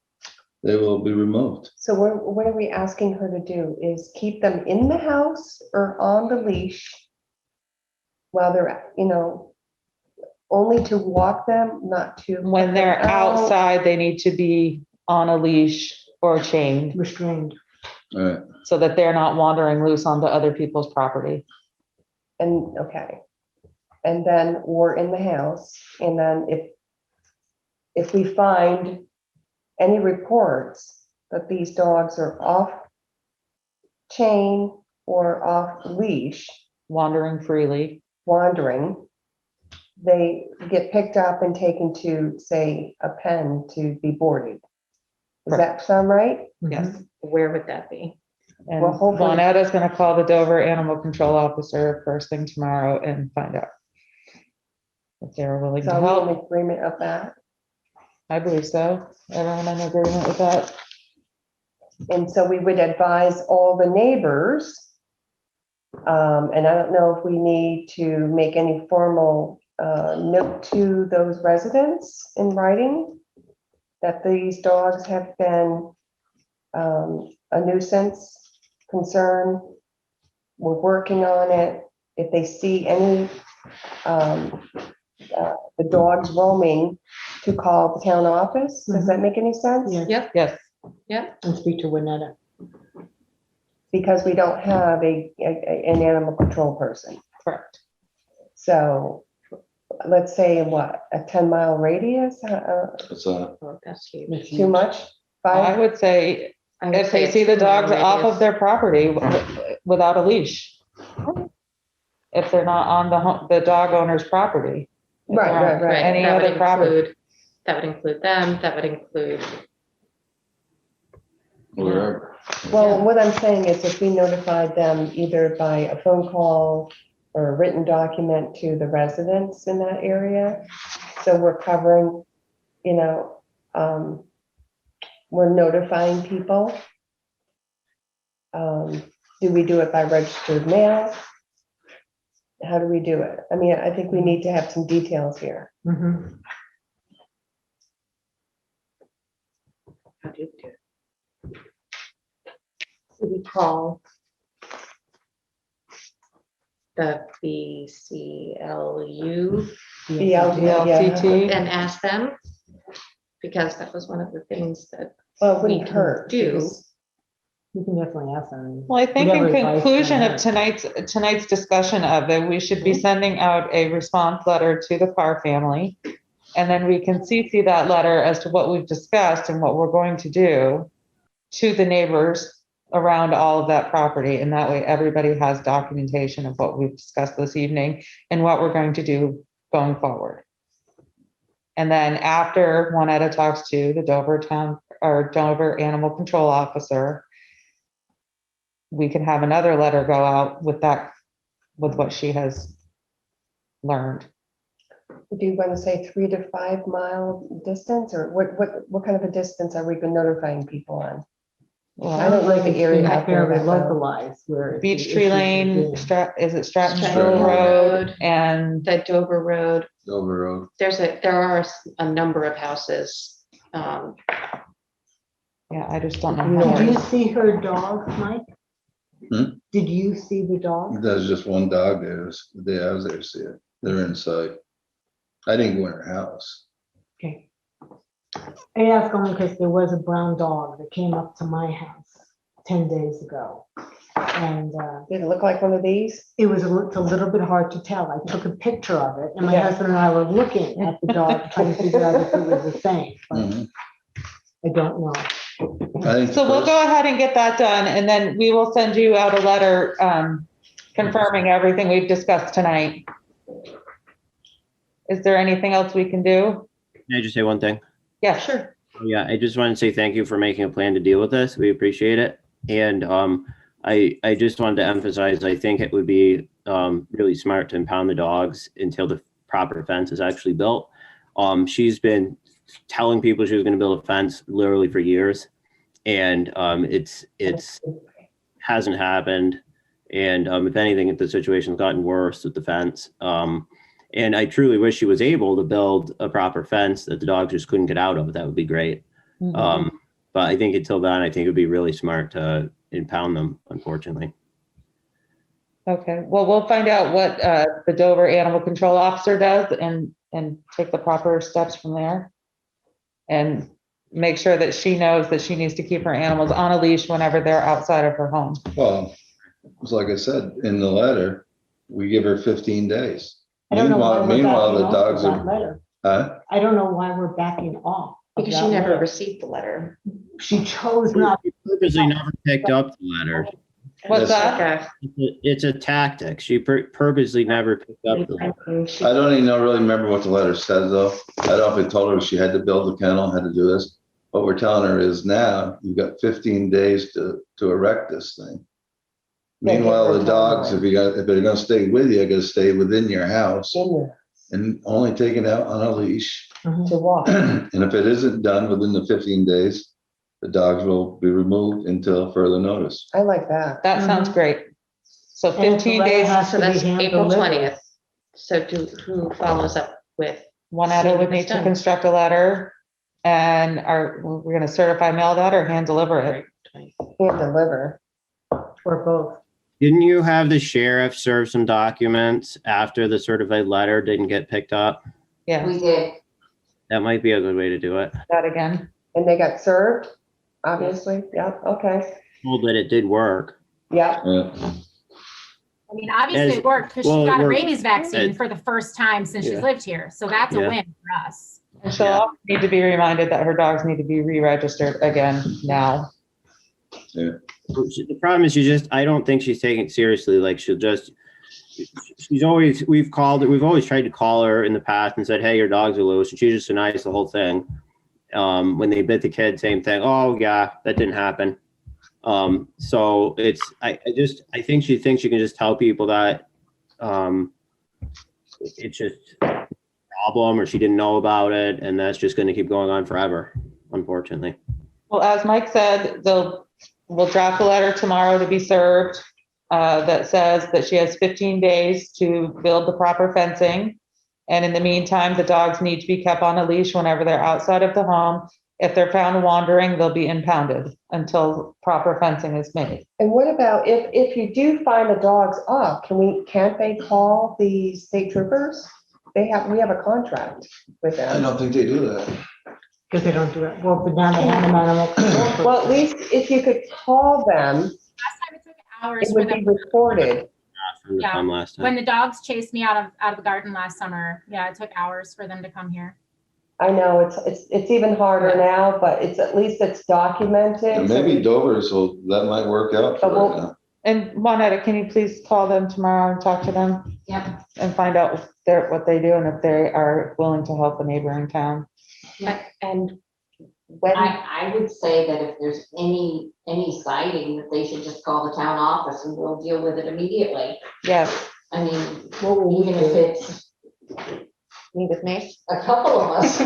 they will be removed. So what are we asking her to do? Is keep them in the house or on the leash while they're, only to walk them, not to. When put they're them out? outside, they need to be on a leash or chained Restrained. All right, so that they're not wandering loose onto other people's property. And, okay. And then we're in the house, and then if we find any reports that these dogs are off chain or off leash, Wandering freely. wandering, they get picked up and taken to, say, a pen to be boarded. Does that sound right? Yes. Where would that be? And Well, hopefully- Juanetta's gonna call the Dover Animal Control Officer first thing tomorrow and find out if they're willing to So are we help. in agreement of that? I believe so. Everyone in agreement with that? And so we would advise all the neighbors. And I don't know if we need to make any formal note to those residents in writing that these dogs have been a nuisance concern. We're working on it. If they see any the dogs roaming, to call the town office. Does that make any sense? Yeah. Yes. And speak to Winetta. Because we don't have an animal control person. Correct. So let's say what, a 10-mile radius? it's Oh, that's huge. Too much? I 5? would say I would if they say see the it's more dogs off radius. of their property without a leash. If they're not on the dog owner's property. If Right, they're on right, right. Any That would other property. include- That would include them, that would include, wherever. Well, what I'm saying is if we notified them either by a phone call or a written document to the residents in that area, so we're covering, we're notifying people. Do we do it by registered mail? How do we do it? I mean, I think we need to have some details here. Mhm. how do you do it? So we call the BCLU VLCT. and ask them, because that was one of the things that Well, it we wouldn't can hurt. do. because- You can definitely ask them. Well, I think in Whatever advice conclusion they of have. tonight's discussion of it, we should be sending out a response letter to the Carr family. And then we can CC that letter as to what we've discussed and what we're going to do to the neighbors around all of that property. And that way, everybody has documentation of what we've discussed this evening and what we're going to do going forward. And then after Juanetta talks to the Dover Animal Control Officer, we can have another letter go out with what she has learned. Do you want to say 3 to 5 mile distance, or what kind of a distance are we been notifying people on? I don't know the area out there Fairly that well. localized where. it's Beach the Tree issue Lane, being. is it Stratton Stratton Hill Road Road. and The Dover Road, Dover Road. there are a number of houses. yeah, I just don't know Did how. you see her dog, Mike? Hmm? Did you see the dog? There's just one dog there. The day I was there to see it. They're inside. I didn't go in her house. Okay. I ask only because there was a brown dog that came up to my house 10 days ago. And Did it look like one of these? it's a little bit hard to tell. I took a picture of it and my Yeah. husband and I were looking at the dog, trying to figure out if it was the same. But Mhm. I don't know. I think So we'll first- go ahead and get that done, and then we will send you out a letter confirming everything we've discussed tonight. Is there anything else we can do? Can I just say one thing? Yeah, sure. Yeah, I just want to say thank you for making a plan to deal with this. We appreciate it. And I just wanted to emphasize, I think it would be really smart to impound the dogs until the proper fence is actually built. She's been telling people she was going to build a fence literally for years, and it's hasn't happened. And if anything, the situation's gotten worse with the fence. And I truly wish she was able to build a proper fence that the dogs just couldn't get out of. That would be great. But I think until then, I think it would be really smart to impound them, unfortunately. Okay, well, we'll find out what the Dover Animal Control Officer does and take the proper steps from there. And make sure that she knows that she needs to keep her animals on a leash whenever they're outside of her home. Well, it's like I said, in the letter, we give her 15 days. I don't know why we're Meanwhile, backing the off dogs of that are, letter. huh? I don't know why we're backing off. of Because she that never letter. received the letter. She chose not. She purposely never picked up the letter. What's that? Okay. It's a tactic. She purposely never picked up the letter. I don't even really remember what the letter says though. I don't know if it told her she had to build the kennel, had to do this. What we're telling her is now you've got 15 days to erect this thing. Yeah, give Meanwhile, her a the dogs, timeline. if they're gonna stay with you, gotta stay within your house In there and only taken out on a leash. to walk. And if it isn't done within the 15 days, the dogs will be removed until further notice. I like that. That sounds great. So And if the 15 letter days, has So to be that's hand April delivered. 20th. So who follows up with? Juanetta would need to Done. construct a letter, and we're gonna certify mail that or hand deliver it. Hand deliver. Or both. Didn't you have the sheriff serve some documents after the certified letter didn't get picked up? Yeah, We did. That might be a good way to do it. that again. And they got served, obviously. Yep, okay. Told that it did work. Yep. Yeah. I mean, obviously As- it worked because well, she it got a worked. rabies vaccine As- for the first time since she's Yeah. lived here. So that's a Yeah. win for us. And she'll also need to be reminded that her dogs need to be re-registered again now. The problem is I don't think she's taking it seriously. Like we've always tried to call her in the past and said, hey, your dogs are loose. And she just denies the whole thing. When they bit the kid, same thing. Oh yeah, that didn't happen. So I think she thinks she can just tell people that it's just a problem or she didn't know about it. And that's just going to keep going on forever, unfortunately. Well, as Mike said, we'll draft a letter tomorrow to be served that says that she has 15 days to build the proper fencing. And in the meantime, the dogs need to be kept on a leash whenever they're outside of the home. If they're found wandering, they'll be impounded until proper fencing is made. And what about if you do find the dogs off, can't they call the state troopers? We have a contract with I them. don't think they do that. Because they don't do it. Well, but now they have them animal control. Well, at least if you could call them, Last time it took hours it for would be them. recorded. From the Yeah. time last time. When the dogs chased me out of the garden last summer, yeah, it took hours for them to come here. I know it's even harder now, but at least it's documented. And so maybe we- Dover, so that might work out for her now. And Juanetta, can you please call them tomorrow and talk to them Yep. and find out what they do and if they are willing to help a neighboring town? And when, I would say that if there's any sighting, that they should just call the town office and we'll deal with it immediately. Yes, I mean, even if it's me with me? a couple of us.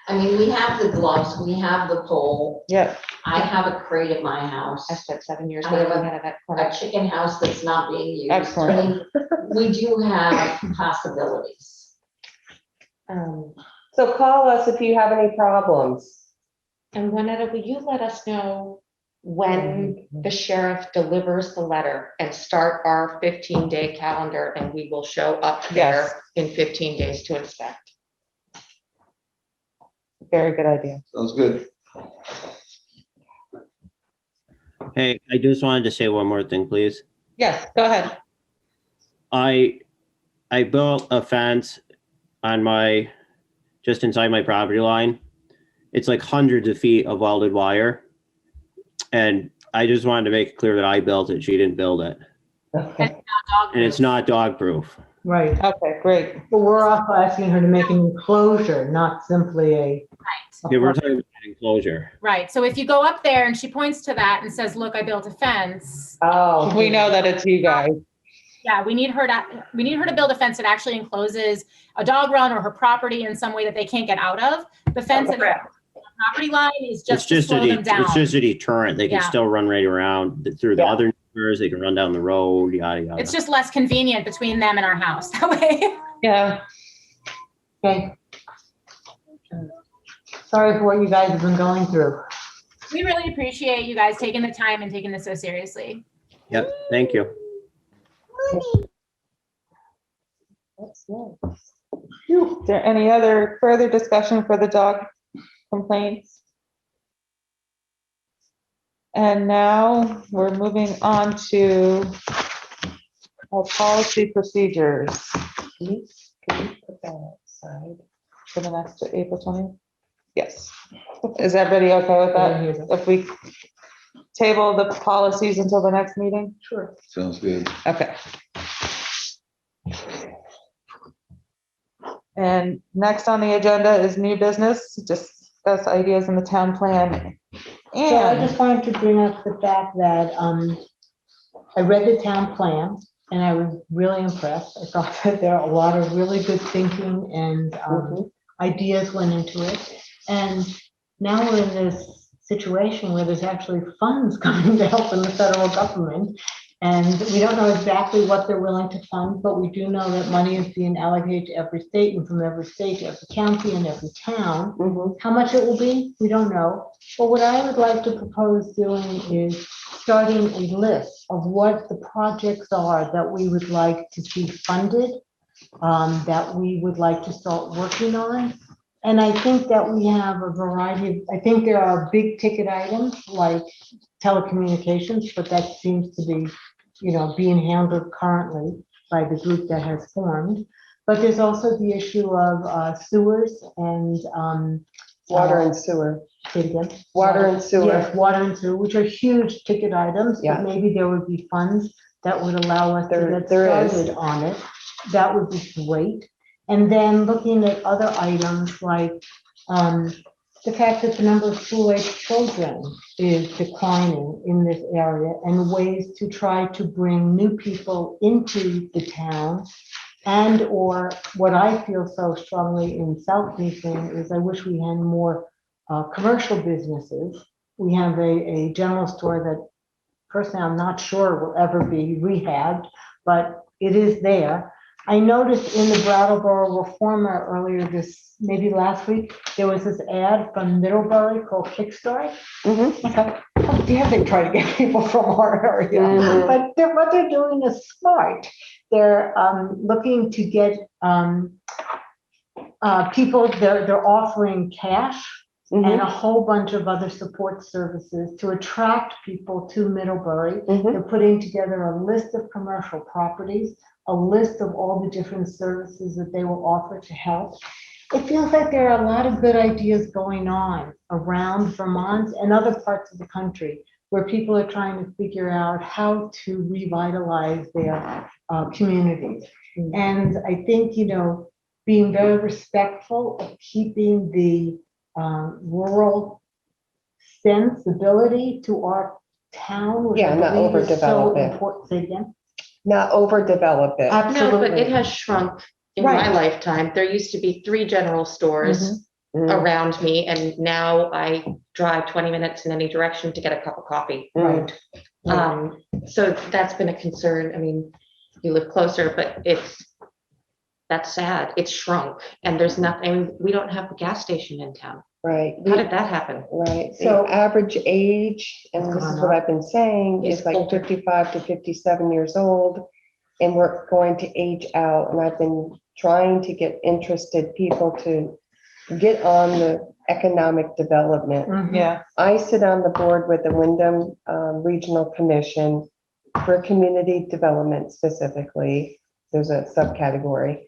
I mean, we have the gloves, we have the pole. yep. I have a crate at my house, I spent 7 years I living have out of that a corner. chicken house that's not being used. Excellent. I mean, we do have possibilities. So call us if you have any problems. And Juanetta, will you let us know when the sheriff delivers the letter and start our 15-day calendar and we will show up Yes. there in 15 days to inspect? Very good idea. Sounds good. Hey, I just wanted to say one more thing, please. Yes, go ahead. I built a fence on just inside my property line. It's like hundreds of feet of welded wire. And I just wanted to make it clear that I built it. She didn't build it. Okay. And it's not dog proof. Right. Okay, great. But we're also asking her to make an enclosure, not simply a. Yeah, we're talking about an enclosure. Right, so if you go up there and she points to that and says, look, I built a fence. Oh. We know that it's you guys. Yeah, we need her to build a fence that actually encloses a dog run or her property in some way that they can't get out of. The fence at the property line is just to slow them down. It's just a deterrent. They can Yeah. still run right around through the Yeah. other neighbors. They can run down the road, yada, yada. It's just less convenient between them and our house that way. Yeah. Okay. Sorry for what you guys have been going through. We really appreciate you guys taking the time and taking this so seriously. Yep, thank you. That's nice. Is there any other further discussion for the dog complaints? And now we're moving on to our policy procedures Can you put that outside? for the next April 20th. Yes. Is everybody okay with that? If we table the policies until the next meeting? Sure. Sounds good. Okay. And next on the agenda is new business, discuss ideas in the town plan. So I And just wanted to bring up the fact that I read the town plan and I was really impressed. I thought that there are a lot of really good thinking and ideas went into it. And now we're in this situation where there's actually funds coming to help in the federal government. And we don't know exactly what they're willing to fund, but we do know that money is being allocated to every state, and from every state to every county and every town. How much it will be, we don't know. But what I would like to propose doing is starting a list of what the projects are that we would like to see funded, that we would like to start working on. And I think that we have a variety I think there are big ticket items like telecommunications, but that seems to be, being handled currently by the group that has formed. But there's also the issue of sewers and Water and sewer. say it again. Water and sewer. Yes, water and sewer, which are huge ticket items, Yeah. but maybe there would be funds that would allow us to get There is. started on it. That would be great. And then looking at other items like the fact that the number of school-age children is declining in this area and ways to try to bring new people into the town. And or what I feel so strongly in South Newfane is I wish we had more commercial businesses. We have a general store that personally I'm not sure will ever be rehabbed, but it is there. I noticed in the Brattleboro Reformer earlier maybe last week, there was this ad from Middlebury called Kickstart. I thought, how dare they try to get people from our area? But what they're doing is smart. They're looking to get people, they're offering cash and a whole bunch of other support services to attract people to Middlebury. They're putting together a list of commercial properties, a list of all the different services that they will offer to help. It feels like there are a lot of good ideas going on around Vermont and other parts of the country where people are trying to figure out how to revitalize their communities. And I think, being very respectful of keeping the rural sensibility to our town. which I Yeah, not believe is so overdevelop it. important. Say again? Not overdevelop it. No, but it has shrunk in my Right. lifetime. There used to be 3 general stores around me, and now I drive 20 minutes in any direction to get a cup of coffee. Right. So that's been a concern. I mean, you live closer, but that's sad. It's shrunk, and there's nothing, we don't have a gas station in town. Right. How did that happen? Right. So- The average age, and this is what I've been saying, Is is like older. 55 to 57 years old. And we're going to age out. And I've been trying to get interested people to get on the economic development. Yeah, I sit on the board with the Wyndham Regional Commission for community development specifically. There's a subcategory.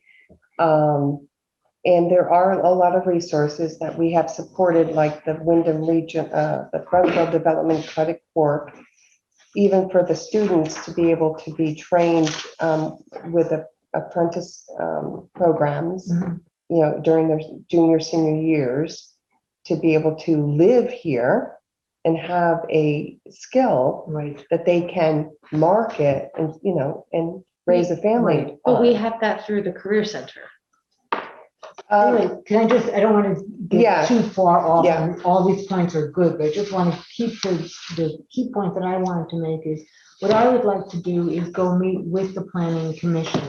And there are a lot of resources that we have supported, like the Wyndham Region, the Frontal Development Credit Corp, even for the students to be able to be trained with apprentice programs, you know, during their junior, senior years, to be able to live here and have a skill Right. that they can market and, you know, and raise a family. Right. But we have that through the Career Center. Um, Anyway, can I just, I don't want to Yeah. get too far off, Yeah. and all these points are good, but I just want to keep the key point that I wanted to make is, what I would like to do is go meet with the planning commission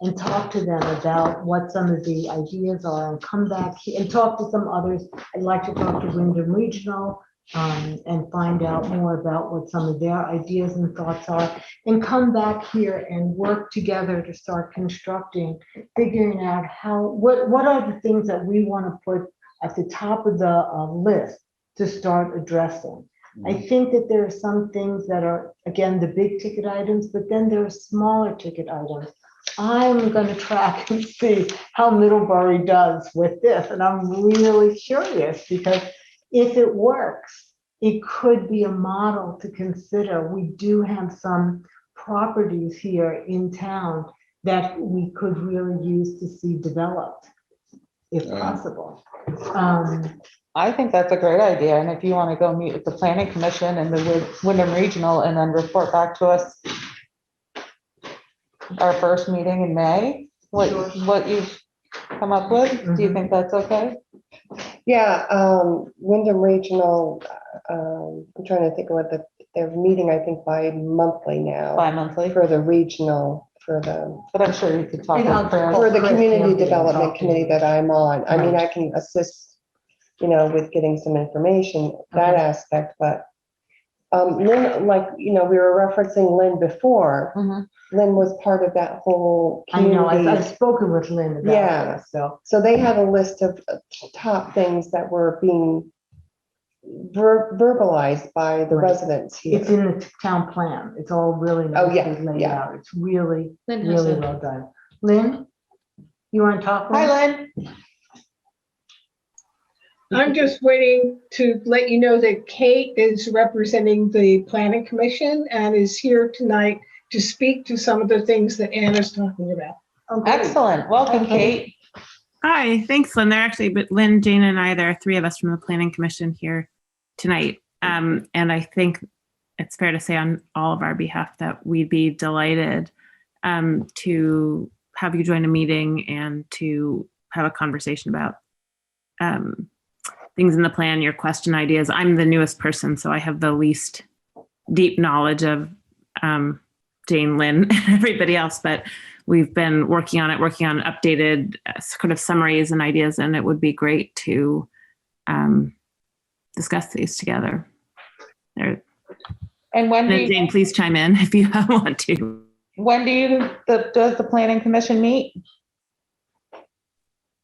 and talk to them about what some of the ideas are, and come back and talk to some others. I'd like to talk to Wyndham Regional, and find out more about what some of their ideas and thoughts are, and come back here and work together to start constructing, figuring out what are the things that we want to put at the top of the list to start addressing. I think that there are some things that are, again, the big ticket items, but then there are smaller ticket items. I'm going to track and see how Middlebury does with this, and I'm really curious, because if it works, it could be a model to consider. We do have some properties here in town that we could really use to see developed, if possible. I think that's a great idea. And if you want to go meet with the planning commission and the Wyndham Regional and then report back to us our first meeting in May, what you've come up with, do you think that's okay? Yeah, Wyndham Regional, I'm trying to think of what they're meeting, I think, bi-monthly now. Bi-monthly, For the regional, but I'm sure you could talk And I'll with Chris. for the Chris community Campbell, development talk to committee him. that I'm on. I mean, Right. I can assist, you know, with getting some information, that Okay. aspect, but Lynn, like, you know, we were referencing Lynn before. Mhm. Lynn was part of that whole I know, community. I've spoken with Lynn about Yeah. this, so. So they had a list of top things that were being verbalized by the Right. residents here. It's in the town plan. It's all really Oh, yeah, nicely laid yeah. out. It's really, Lynn has really a- well done. Lynn, you want to talk? Hi, Lynn? Lynn. I'm just waiting to let you know that Kate is representing the planning commission and is here tonight to speak to some of the things that Anna's talking about. Okay. Excellent. Welcome, Kate. Hi, thanks, Lynn. There are actually, but Lynn, Jane, and I, there are three of us from the Planning Commission here tonight. And I think it's fair to say on all of our behalf that we'd be delighted to have you join a meeting and to have a conversation about things in the plan, your question ideas. I'm the newest person, so I have the least deep knowledge of Jane, Lynn, and everybody else, but we've been working on updated sort of summaries and ideas, and it would be great to discuss these together. There. And when do And Jane, you, please chime in if you want to. does the planning commission meet?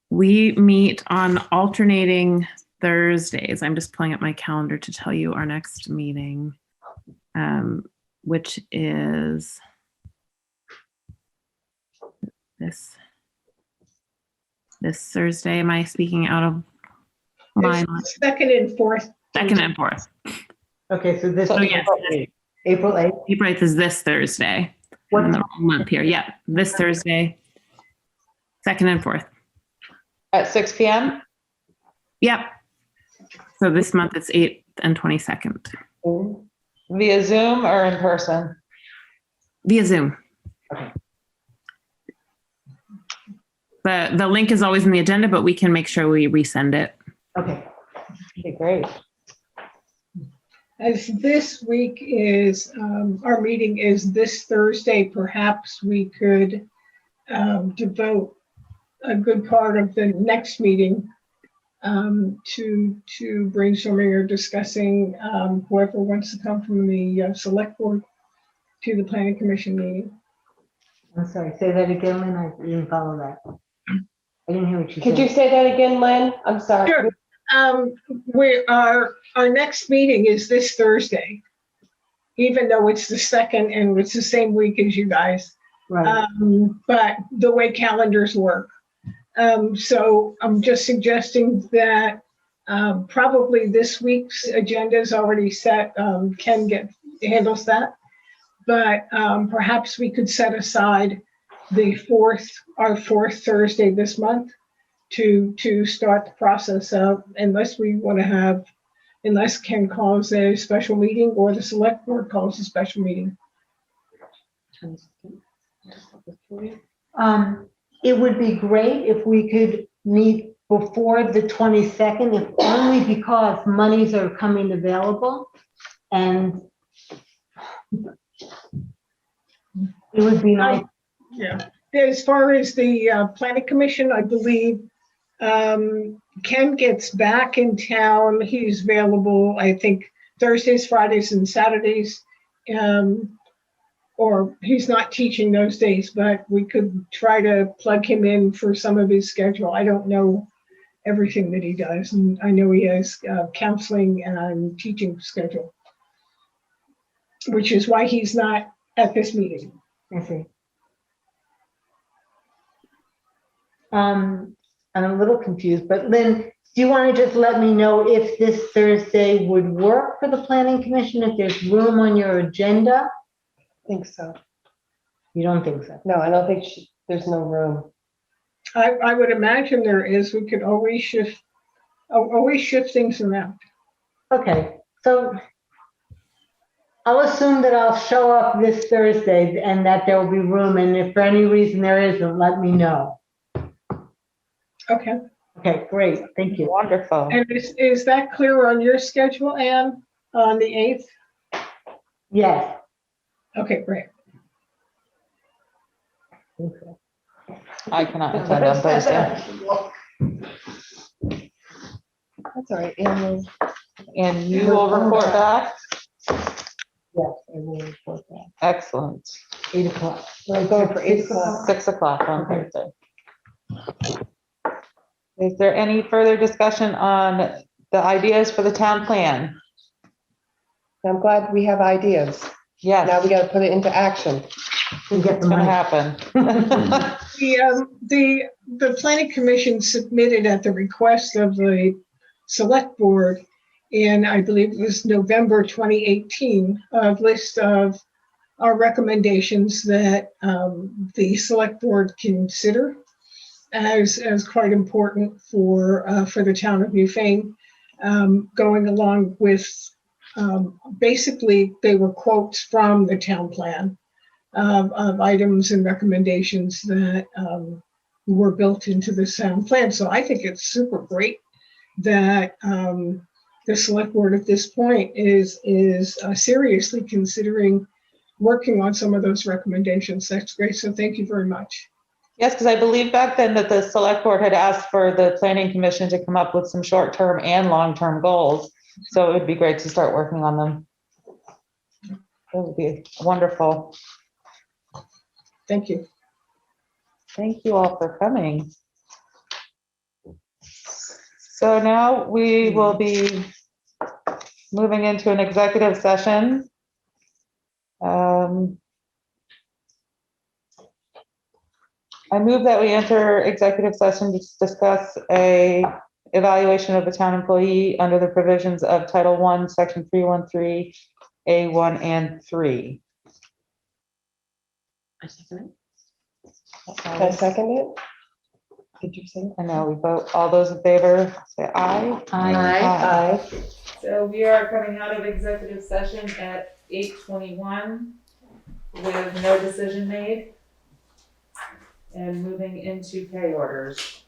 We meet on alternating Thursdays. I'm just pulling up my calendar to tell you our next meeting, which is this Thursday. Am I speaking out of line? It's second and fourth. Second and fourth. Okay, so this. Oh, yes. April 8th. April 8th is this Thursday. What I'm in the wrong month here. Yeah, this Thursday, second and fourth. At 6 PM? Yep. So this month it's 8th and 22nd Via Zoom or in person? via Zoom. Okay. The link is always in the agenda, but we can make sure we resend it. Okay. Okay, great. As this week is, our meeting is this Thursday, perhaps we could devote a good part of the next meeting to brainstorming or discussing whoever wants to come from the select board to the planning commission meeting. I'm sorry, say that again, Lynn. I didn't follow that. I didn't hear what you said. Could you say that again, Lynn? I'm sorry. Sure. Our next meeting is this Thursday, even though it's the second and it's the same week as you guys. Right. But the way calendars work. So I'm just suggesting that probably this week's agenda is already set. Ken handles that. But perhaps we could set aside our fourth Thursday this month to start the process of, unless Ken calls a special meeting or the select board calls a special meeting. It would be great if we could meet before the 22nd, if only because monies are coming available. And it would be nice. Yeah. As far as the planning commission, I believe Ken gets back in town. He's available, I think, Thursdays, Fridays, and Saturdays. Or he's not teaching those days, but we could try to plug him in for some of his schedule. I don't know everything that he does, and I know he has counseling and teaching schedule, which is why he's not at this meeting. I see. I'm a little confused, but Lynn, do you want to just let me know if this Thursday would work for the planning commission, if there's room on your agenda? I think so. You don't think so? No, I don't think there's no room. I would imagine there is. We could always shift things around. Okay, so I'll assume that I'll show up this Thursday and that there will be room, and if for any reason there isn't, let me know. Okay. Okay, great, thank you. Wonderful. And is that clear on your schedule, Anne, on the 8th? Yes. Okay, great. I cannot attend on Thursday. That's all right. And And you will report back? Yes, I will report that. Excellent. 8 o'clock. we're going for 8 o'clock. 6 o'clock on Okay. Thursday. Is there any further discussion on the ideas for the town plan? I'm glad we have ideas. Now Yes, we got to put it into action. And get it's the gonna money. happen. The planning commission submitted at the request of the select board in, I believe it was November 2018, a list of our recommendations that the select board consider as quite important for the town of Newfane, going along with basically they were quotes from the town plan of items and recommendations that were built into the town plan. So I think it's super great that the select board at this point is seriously considering working on some of those recommendations. That's great. So thank you very much. Yes, because I believe back then that the select board had asked for the planning commission to come up with some short-term and long-term goals. So it would be great to start working on them. That would be wonderful. Thank you. Thank you all for coming. So now we will be moving into an executive session. I move that we enter executive session to discuss a evaluation of a town employee under the provisions of Title I, Section 313, A1 and 3. Can I second it? Did you say? I know, we vote, all those in favor, say aye. Aye. So we are coming out of executive session at 8:21 with no decision made. And moving into pay orders.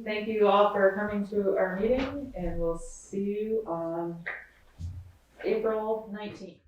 Thank you all for coming to our meeting, and we'll see you on April 19th.